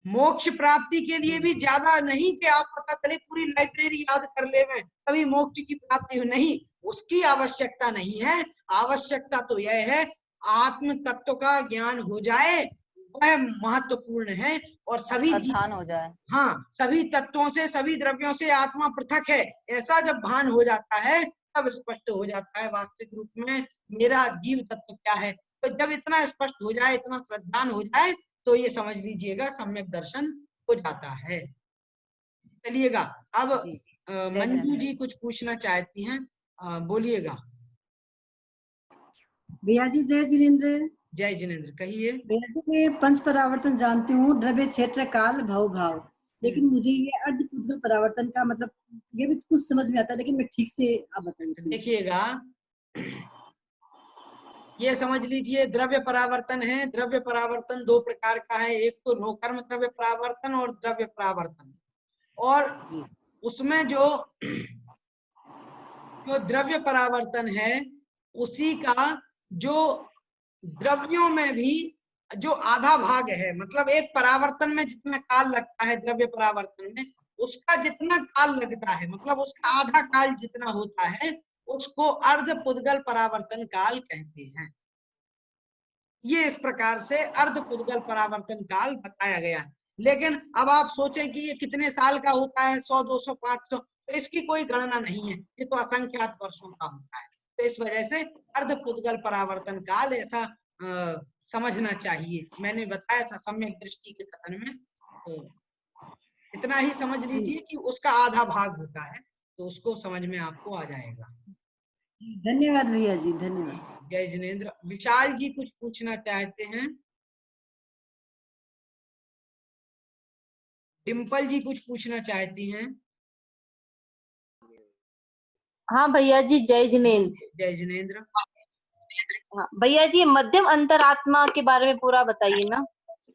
मोक्ष प्राप्ति के लिए भी ज्यादा नहीं कि आप पता चले पूरी लाइब्रेरी याद कर ले में तभी मोक्ष की प्राप्ति हो, नहीं, उसकी आवश्यकता नहीं है। आवश्यकता तो यह है आत्म तत्व का ज्ञान हो जाए, वह महत्वपूर्ण है। और सभी ध्यान हो जाए, हाँ, सभी तत्वों से, सभी द्रव्यों से आत्मा पृथक है, ऐसा जब भान हो जाता है तब स्पष्ट हो जाता है वास्तविक रूप में मेरा जीव तत्व क्या है। तो जब इतना स्पष्ट हो जाए, इतना श्रद्धान हो जाए, तो ये समझ लीजिएगा सम्यक दर्शन हो जाता है। चलिएगा, अब मंजू जी कुछ पूछना चाहती हैं, बोलिएगा। भैया जी जय जिनेन्द्र। जय जिनेन्द्र, कहिए। भैया जी मैं पंच परावर्तन जानती हूँ, द्रव्य, क्षेत्र, काल, भव, भाव, लेकिन मुझे ये अर्ध पुद्गल परावर्तन का मतलब ये भी कुछ समझ में आता है, लेकिन मैं ठीक से आप बताइए। देखिएगा, ये समझ लीजिए द्रव्य परावर्तन है। द्रव्य परावर्तन दो प्रकार का है, एक तो नोकर्म द्रव्य परावर्तन और द्रव्य परावर्तन। और उसमें जो द्रव्य परावर्तन है उसी का जो द्रव्यों में भी जो आधा भाग है, मतलब एक परावर्तन में जितना काल लगता है द्रव्य परावर्तन में, उसका जितना काल लगता है, मतलब उसका आधा काल जितना होता है, उसको अर्ध पुद्गल परावर्तन काल कहते हैं। ये इस प्रकार से अर्ध पुद्गल परावर्तन काल बताया गया है। लेकिन अब आप सोचें कि ये कितने साल का होता है, 100, 200, 500, तो इसकी कोई गणना नहीं है, ये तो असंख्यात वर्षों का होता है। तो इस वजह से अर्ध पुद्गल परावर्तन काल ऐसा समझना चाहिए। मैंने बताया था सम्यक दृष्टि के कथन में, तो इतना ही समझ लीजिए कि उसका आधा भाग होता है, तो उसको समझ में आपको आ जाएगा। धन्यवाद भैया जी, धन्यवाद। जय जिनेन्द्र। विशाल जी कुछ पूछना चाहते हैं। डिम्पल जी कुछ पूछना चाहती हैं। हाँ भैया जी, जय जिनेन्द्र। जय जिनेन्द्र। हाँ भैया जी, मध्यम अंतरात्मा के बारे में पूरा बताइए ना।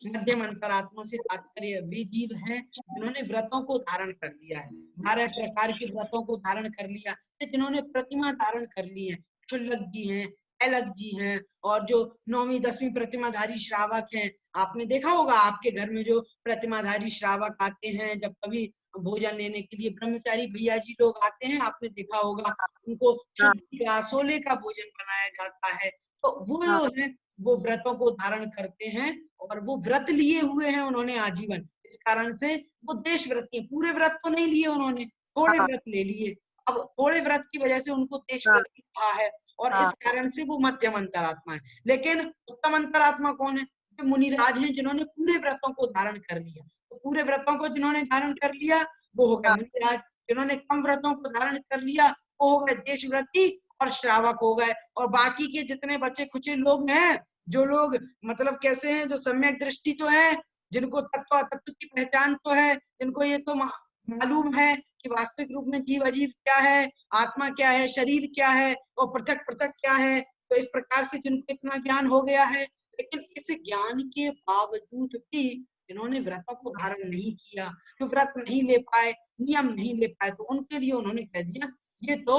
मध्यम अंतरात्मा से तात्पर्य वे जीव हैं जिन्होंने व्रतों को धारण कर लिया है, 12 प्रकार के व्रतों को धारण कर लिया, जिन्होंने प्रतिमा धारण कर ली है। क्षुल्लक जी हैं, अलग जी हैं, और जो 9वीं 10वीं प्रतिमाधारी श्रावक हैं। आपने देखा होगा आपके घर में जो प्रतिमाधारी श्रावक आते हैं, जब कभी भोजन लेने के लिए ब्रह्मचारी भैया जी लोग आते हैं, आपने देखा होगा उनको शुद्धि का, सोले का भोजन बनाया जाता है। तो वो है, वो व्रतों को धारण करते हैं और वो व्रत लिए हुए हैं उन्होंने आजीवन। इस कारण से वो देश व्रत के, पूरे व्रत तो नहीं लिए उन्होंने, थोड़े व्रत ले लिए। अब थोड़े व्रत की वजह से उनको देश व्रत कहा है, और इस कारण से वो मध्यम अंतरात्मा है। लेकिन उत्तम अंतरात्मा कौन है? मुनिराज हैं जिन्होंने पूरे व्रतों को धारण कर लिया। तो पूरे व्रतों को जिन्होंने धारण कर लिया वो हो गए मुनिराज। जिन्होंने कम व्रतों को धारण कर लिया वो हो गए देशव्रती और श्रावक हो गए। और बाकी के जितने बच्चे कुछ लोग हैं, जो लोग मतलब कैसे हैं, जो सम्यक दृष्टि तो है, जिनको तत्व अतत्व की पहचान तो है, जिनको ये तो मालूम है कि वास्तविक रूप में जीव अजीव क्या है, आत्मा क्या है, शरीर क्या है और पृथक पृथक क्या है। तो इस प्रकार से जिनको इतना ज्ञान हो गया है, लेकिन इस ज्ञान के बावजूद भी इन्होंने व्रतों को धारण नहीं किया, तो व्रत नहीं ले पाए, नियम नहीं ले पाए, तो उनके लिए उन्होंने कह दिया ये तो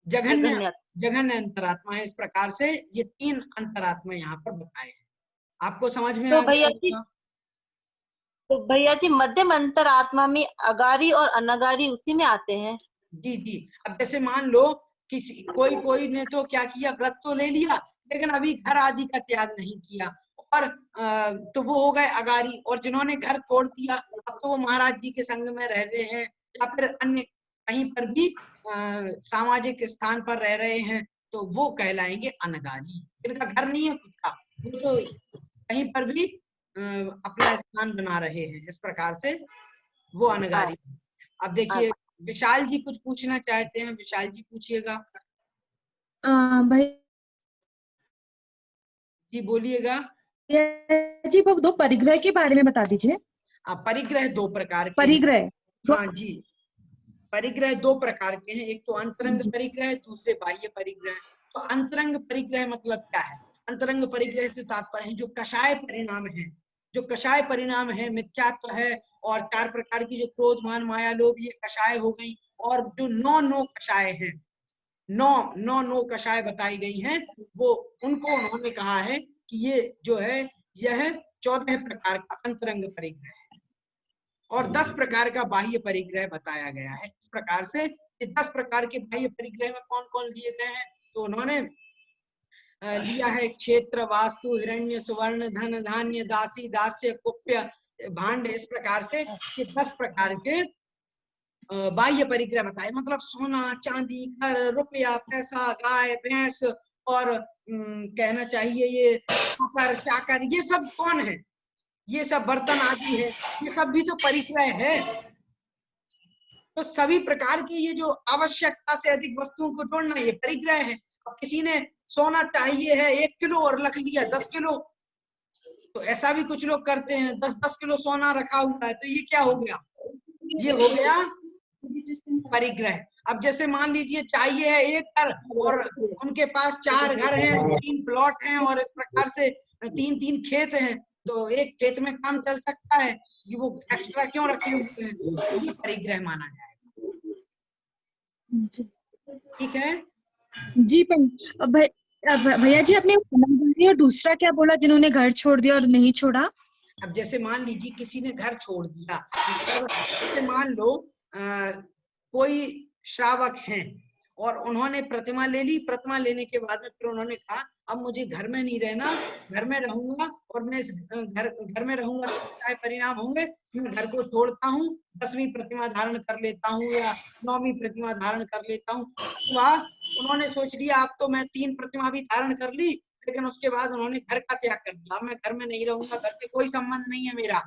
जघन्य अंतरात्मा है। इस प्रकार से ये 3 अंतरात्मा यहाँ पर बताए हैं। आपको समझ में आ गया? तो भैया जी मध्यम अंतरात्मा में अगारी और अनगारी उसी में आते हैं? जी जी। अब जैसे मान लो किसी कोई ने तो क्या किया, व्रत तो ले लिया लेकिन अभी घर आदि का त्याग नहीं किया, और तो वो हो गए अगारी। और जिन्होंने घर छोड़ दिया अब तो वो महाराज जी के संग में रह रहे हैं, या फिर अन्य कहीं पर भी सामाजिक स्थान पर रह रहे हैं, तो वो कहलाएंगे अनगारी। इनका घर नहीं है खुद का, वो तो कहीं पर भी अपना स्थान बना रहे हैं, इस प्रकार से वो अनगारी। अब देखिए विशाल जी कुछ पूछना चाहते हैं। विशाल जी पूछिएगा। भाई जी बोलिएगा। जी, वो 2 परिग्रह के बारे में बता दीजिए। परिग्रह दो प्रकार के हैं। परिग्रह हाँ जी, परिग्रह दो प्रकार के हैं, एक तो अंतरंग जी। परिग्रह, दूसरे बाह्य परिग्रह। तो अंतरंग परिग्रह मतलब क्या है? अंतरंग परिग्रह से तात्पर्य है जो कषाय परिणाम है, जो कषाय परिणाम है, मिथ्यात्व है, और 4 प्रकार की जो क्रोध मान माया लोभ ये कषाय हो गई, और जो 9 कषाय हैं, 9 कषाय बताई गई हैं, वो उनको उन्होंने कहा है कि ये जो है यह 14 प्रकार का अंतरंग परिग्रह है, और 10 प्रकार का बाह्य परिग्रह बताया गया है। इस प्रकार से ये 10 प्रकार के बाह्य परिग्रह में कौन कौन लिए गए हैं? तो उन्होंने लिया है क्षेत्र, वास्तु, हिरण्य, सुवर्ण, धन, धान्य, दासी, दास्य, कुप्य, भांड। इस प्रकार से ये 10 प्रकार के बाह्य परिग्रह बताए, मतलब सोना, चांदी, घर, रुपया, पैसा, गाय, भैंस, और कहना चाहिए ये नौकर, चाकर, ये सब कौन है? ये सब बर्तन आदि है, ये सब भी तो परिग्रह है। तो सभी प्रकार की ये जो आवश्यकता से अधिक वस्तुओं को जोड़ना ये परिग्रह है। अब किसी ने सोना चाहिए है 1 किलो और रख लिया 10 किलो, तो ऐसा भी कुछ लोग करते हैं, 10-10 किलो सोना रखा हुआ है, तो ये क्या हो गया? ये हो गया परिग्रह। अब जैसे मान लीजिए चाहिए है 1 घर, और उनके पास 4 घर हैं, 3 प्लॉट हैं, और इस प्रकार से 3-3 खेत हैं, तो एक खेत में काम चल सकता है, कि वो एक्स्ट्रा क्यों रखे हुए हैं? ये परिग्रह माना जाएगा। ठीक है जी। पर भैया जी आपने अनागारी और दूसरा क्या बोला, जिन्होंने घर छोड़ दिया और नहीं छोड़ा? अब जैसे मान लीजिए किसी ने घर छोड़ दिया, मतलब जैसे मान लो कोई श्रावक हैं और उन्होंने प्रतिमा ले ली, प्रतिमा लेने के बाद में फिर उन्होंने कहा अब मुझे घर में नहीं रहना, घर में रहूंगा, और मैं इस घर में रहूंगा तो क्या परिणाम होंगे, मैं घर को छोड़ता हूँ, 10वीं प्रतिमा धारण कर लेता हूँ या 9वीं प्रतिमा धारण कर लेता हूँ। वह उन्होंने सोच लिया अब तो मैं 3 प्रतिमा भी धारण कर ली, लेकिन उसके बाद उन्होंने घर का त्याग कर दिया, मैं घर में नहीं रहूंगा, घर से कोई संबंध नहीं है मेरा,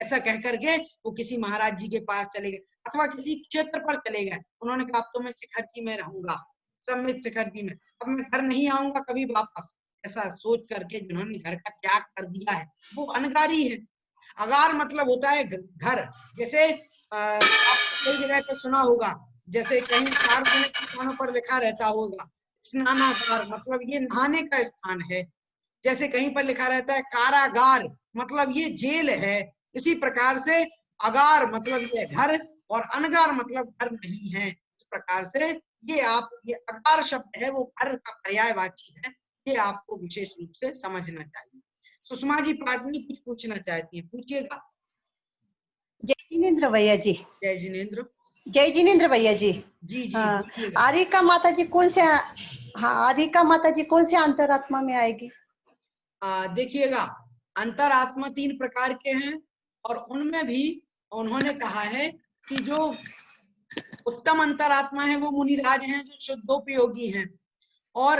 ऐसा कह करके वो किसी महाराज जी के पास चले गए अथवा किसी क्षेत्र पर चले गए। उन्होंने कहा अब तो मैं शिखर जी में रहूंगा, सम्मित शिखर जी में, अब मैं घर नहीं आऊंगा कभी वापस, ऐसा सोच करके जिन्होंने घर का त्याग कर दिया है वो अनगारी है। अगार मतलब होता है घर। जैसे आपने कई जगह पे सुना होगा, जैसे कहीं सार्वजनिक स्थानों पर लिखा रहता होगा स्नानागार, मतलब ये नहाने का स्थान है। जैसे कहीं पर लिखा रहता है कारागार, मतलब ये जेल है। इसी प्रकार से अगार मतलब ये घर, और अनगार मतलब घर नहीं है। इस प्रकार से ये अगार शब्द है वो घर का पर्यायवाची है, ये आपको विशेष रूप से समझना चाहिए। सुषमा जी पाटनी कुछ पूछना चाहती है, पूछिएगा। जय जिनेन्द्र भैया जी। जय जिनेन्द्र। जय जिनेन्द्र भैया जी। जी जी हाँ, पूछिएगा। आरिका माता जी कौन से, हाँ आरिका माता जी कौन से अंतरात्मा में आएगी? देखिएगा, अंतरात्मा 3 प्रकार के हैं, और उनमें भी उन्होंने कहा है कि जो उत्तम अंतरात्मा है वो मुनिराज हैं जो शुद्धोपयोगी हैं, और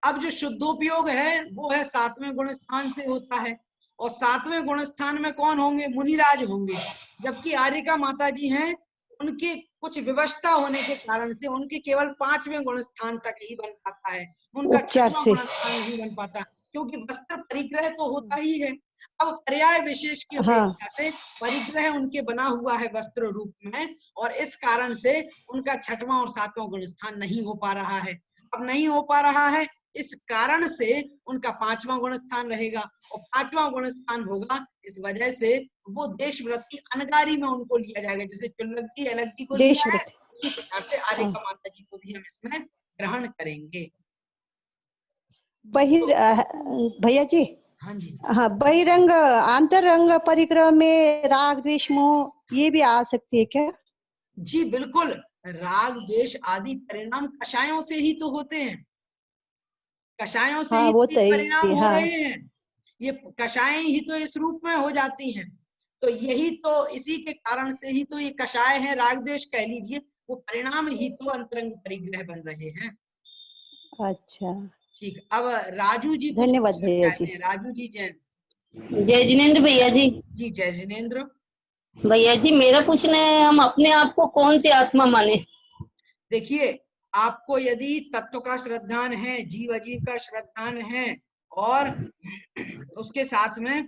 अब जो शुद्धोपयोग है वो है 7वें गुण स्थान से होता है, और 7वें गुण स्थान में कौन होंगे? मुनिराज होंगे। जबकि आरिका माता जी हैं, उनकी कुछ विवशता होने के कारण से उनके केवल 5वें गुण स्थान तक ही बन पाता है, उनका 6वां गुण स्थान नहीं बन पाता, क्योंकि वस्त्र परिग्रह तो होता ही है। अब पर्याय विशेष की अपेक्षा से परिग्रह उनके बना हुआ है वस्त्र रूप में, और इस कारण से उनका 6वां और 7वां गुण स्थान नहीं हो पा रहा है। अब नहीं हो पा रहा है, इस कारण से उनका 5वां गुण स्थान रहेगा, और 5वां गुण स्थान होगा, इस वजह से वो देशव्रती अनगारी में उनको लिया जाएगा। जैसे चुल्लक जी अलग जी को लिया है, उसी प्रकार से आरिका माता जी को भी हम इसमें ग्रहण करेंगे। भैया जी, हाँ जी, हाँ बहिरंग अंतरंग परिग्रह में राग द्वेष मोह ये भी आ सकती है क्या? जी बिल्कुल, राग द्वेष आदि परिणाम कषायों से ही तो होते हैं, कषायों से ही परिणाम हो रहे हैं, ये कषाय ही तो इस रूप में हो जाती हैं। तो यही तो इसी के कारण से ही तो ये कषाय है, राग द्वेष कह लीजिए, वो परिणाम ही तो अंतरंग परिग्रह बन रहे हैं। अच्छा ठीक, अब राजू जी धन्यवाद भैया जी। राजू जी जैन। जय जिनेन्द्र भैया जी। जी जय जिनेन्द्र। भैया जी मेरा पूछना है, हम अपने आप को कौन सी आत्मा माने? देखिए, आपको यदि तत्व का श्रद्धान है, जीव अजीव का श्रद्धान है, और उसके साथ में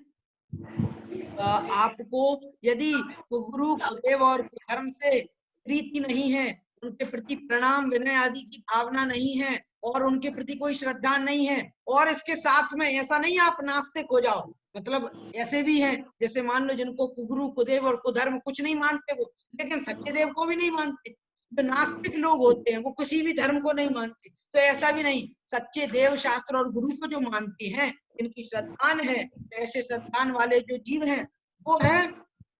आपको यदि गुरु गुरुदेव और धर्म से प्रीति नहीं है, उनके प्रति प्रणाम विनय आदि की भावना नहीं है और उनके प्रति कोई श्रद्धा नहीं है, और इसके साथ में ऐसा नहीं आप नास्तिक हो जाओ, मतलब ऐसे भी हैं जैसे मान लो जिनको कुगुरु कुदेव और कुधर्म कुछ नहीं मानते वो, लेकिन सच्चे देव को भी नहीं मानते। जो नास्तिक लोग होते हैं वो किसी भी धर्म को नहीं मानते, तो ऐसा भी नहीं, सच्चे देव शास्त्र और गुरु को जो मानते हैं, इनकी श्रद्धान है, ऐसे श्रद्धान वाले जो जीव हैं वो है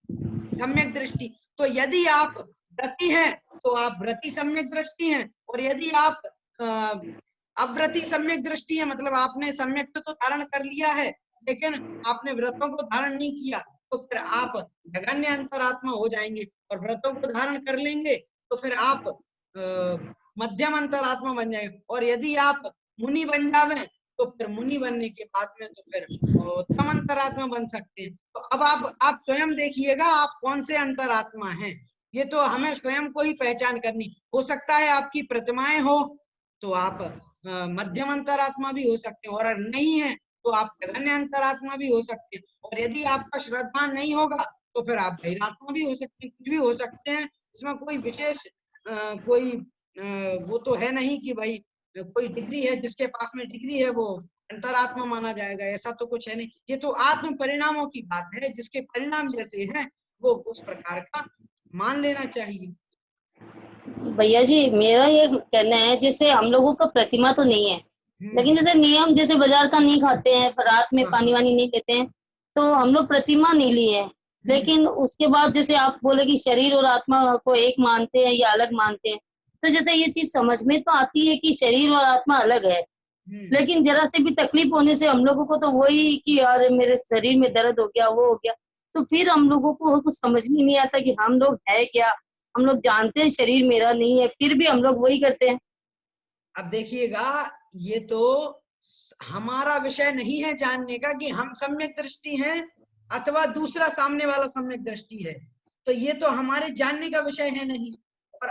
सम्यक दृष्टि। तो यदि आप व्रती हैं तो आप व्रती सम्यक दृष्टि हैं, और यदि आप अव्रती सम्यक दृष्टि है, मतलब आपने सम्यक तो धारण कर लिया है लेकिन आपने व्रतों को धारण नहीं किया, तो फिर आप जघन्य अंतरात्मा हो जाएंगे, और व्रतों को धारण कर लेंगे तो फिर आप मध्यम अंतरात्मा बन जाएंगे, और यदि आप मुनि बन जावे तो फिर मुनि बनने के बाद में तो फिर उत्तम अंतरात्मा बन सकते हैं। तो अब आप स्वयं देखिएगा आप कौन से अंतरात्मा हैं, ये तो हमें स्वयं को ही पहचान करनी। हो सकता है आपकी प्रतिमाएं हो तो आप मध्यम अंतरात्मा भी हो सकते हैं, और अगर नहीं है तो आप जघन्य अंतरात्मा भी हो सकते हैं, और यदि आपका श्रद्धा नहीं होगा तो फिर आप बहिरात्मा भी हो सकते हैं, कुछ भी हो सकते हैं। इसमें कोई विशेष कोई वो तो है नहीं कि भाई कोई डिग्री है, जिसके पास में डिग्री है वो अंतरात्मा माना जाएगा, ऐसा तो कुछ है नहीं। ये तो आत्म परिणामों की बात है, जिसके परिणाम जैसे हैं वो उस प्रकार का मान लेना चाहिए। भैया जी मेरा ये कहना है, जैसे हम लोगों का प्रतिमा तो नहीं है, लेकिन जैसे नियम, जैसे बाजार का नहीं खाते हैं, रात में पानी वानी नहीं लेते हैं, तो हम लोग प्रतिमा नहीं लिए हैं। लेकिन उसके बाद जैसे आप बोले कि शरीर और आत्मा को एक मानते हैं या अलग मानते हैं, तो जैसे ये चीज समझ में तो आती है कि शरीर और आत्मा अलग है, लेकिन जरा से भी तकलीफ होने से हम लोगों को तो वही कि यार मेरे शरीर में दर्द हो गया, वो हो गया, तो फिर हम लोगों को कुछ समझ में नहीं आता कि हम लोग है क्या। हम लोग जानते हैं शरीर मेरा नहीं है, फिर भी हम लोग वही करते हैं। अब देखिएगा, ये तो हमारा विषय नहीं है जानने का कि हम सम्यक दृष्टि हैं अथवा दूसरा सामने वाला सम्यक दृष्टि है, तो ये तो हमारे जानने का विषय है नहीं। और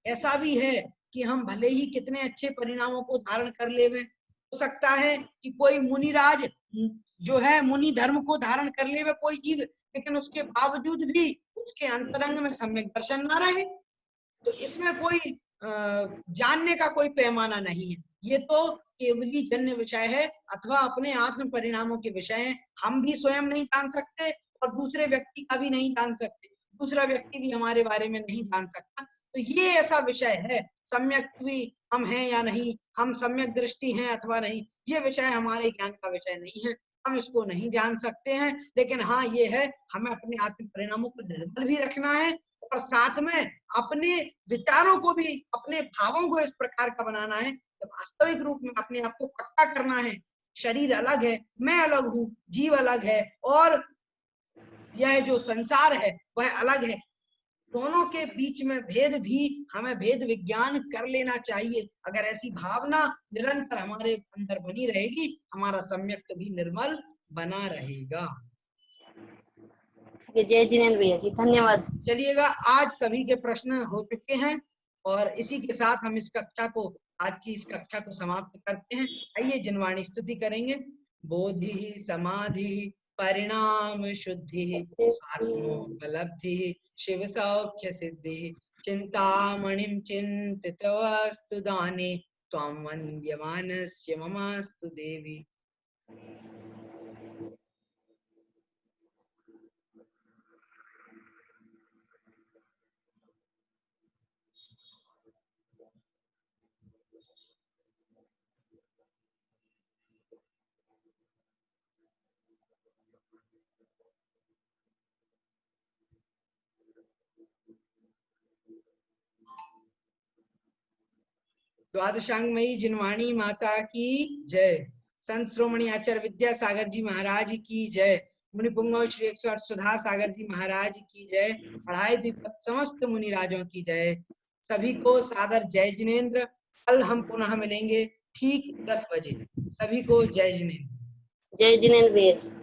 ऐसा भी है कि हम भले ही कितने अच्छे परिणामों को धारण कर लेवे, हो सकता है कि कोई मुनिराज जो है मुनि धर्म को धारण कर लेवे कोई जीव, लेकिन उसके बावजूद भी उसके अंतरंग में सम्यक दर्शन ना रहे, तो इसमें कोई जानने का कोई पैमाना नहीं है। ये तो केवली जन्य विषय है अथवा अपने आत्म परिणामों के विषय है। हम भी स्वयं नहीं जान सकते और दूसरे व्यक्ति का भी नहीं जान सकते, दूसरा व्यक्ति भी हमारे बारे में नहीं जान सकता। तो ये ऐसा विषय है, सम्यक भी हम हैं या नहीं, हम सम्यक दृष्टि हैं अथवा नहीं, ये विषय हमारे ज्ञान का विषय नहीं है, हम इसको नहीं जान सकते हैं। लेकिन हाँ ये है, हमें अपने आत्म परिणामों को निर्मल भी रखना है और साथ में अपने विचारों को भी, अपने भावों को इस प्रकार का बनाना है कि वास्तविक रूप में अपने आप को पक्का करना है। शरीर अलग है, मैं अलग हूँ, जीव अलग है, और यह जो संसार है वह अलग है। दोनों के बीच में भेद भी हमें भेद विज्ञान कर लेना चाहिए। अगर ऐसी भावना निरंतर हमारे अंदर बनी रहेगी, हमारा सम्यक भी निर्मल बना रहेगा। जय जिनेन्द्र भैया जी, धन्यवाद। चलिएगा, आज सभी के प्रश्न हो चुके हैं और इसी के साथ हम इस कक्षा को, आज की इस कक्षा को समाप्त करते हैं। आइए जिनवाणी स्तुति करेंगे। बोधि समाधि परिणाम शुद्धि स्वात्मोपलब्धि शिव सौख्य सिद्धि चिंतामणिं चिन्तितवस्तु दाने त्वां वन्द्यमानस्य ममास्तु देवी। द्वादशांगमयी जिनवाणी माता की जय। संत श्रोमणी आचार्य विद्यासागर जी महाराज की जय। मुनि पुंगव श्री 108 सुधा सागर जी महाराज की जय। पढ़ाई द्विपद समस्त मुनि राजों की जय। सभी को सादर जय जिनेन्द्र। कल हम पुनः मिलेंगे ठीक 10 बजे। सभी को जय जिनेन्द्र। जय जिनेन्द्र भैया जी।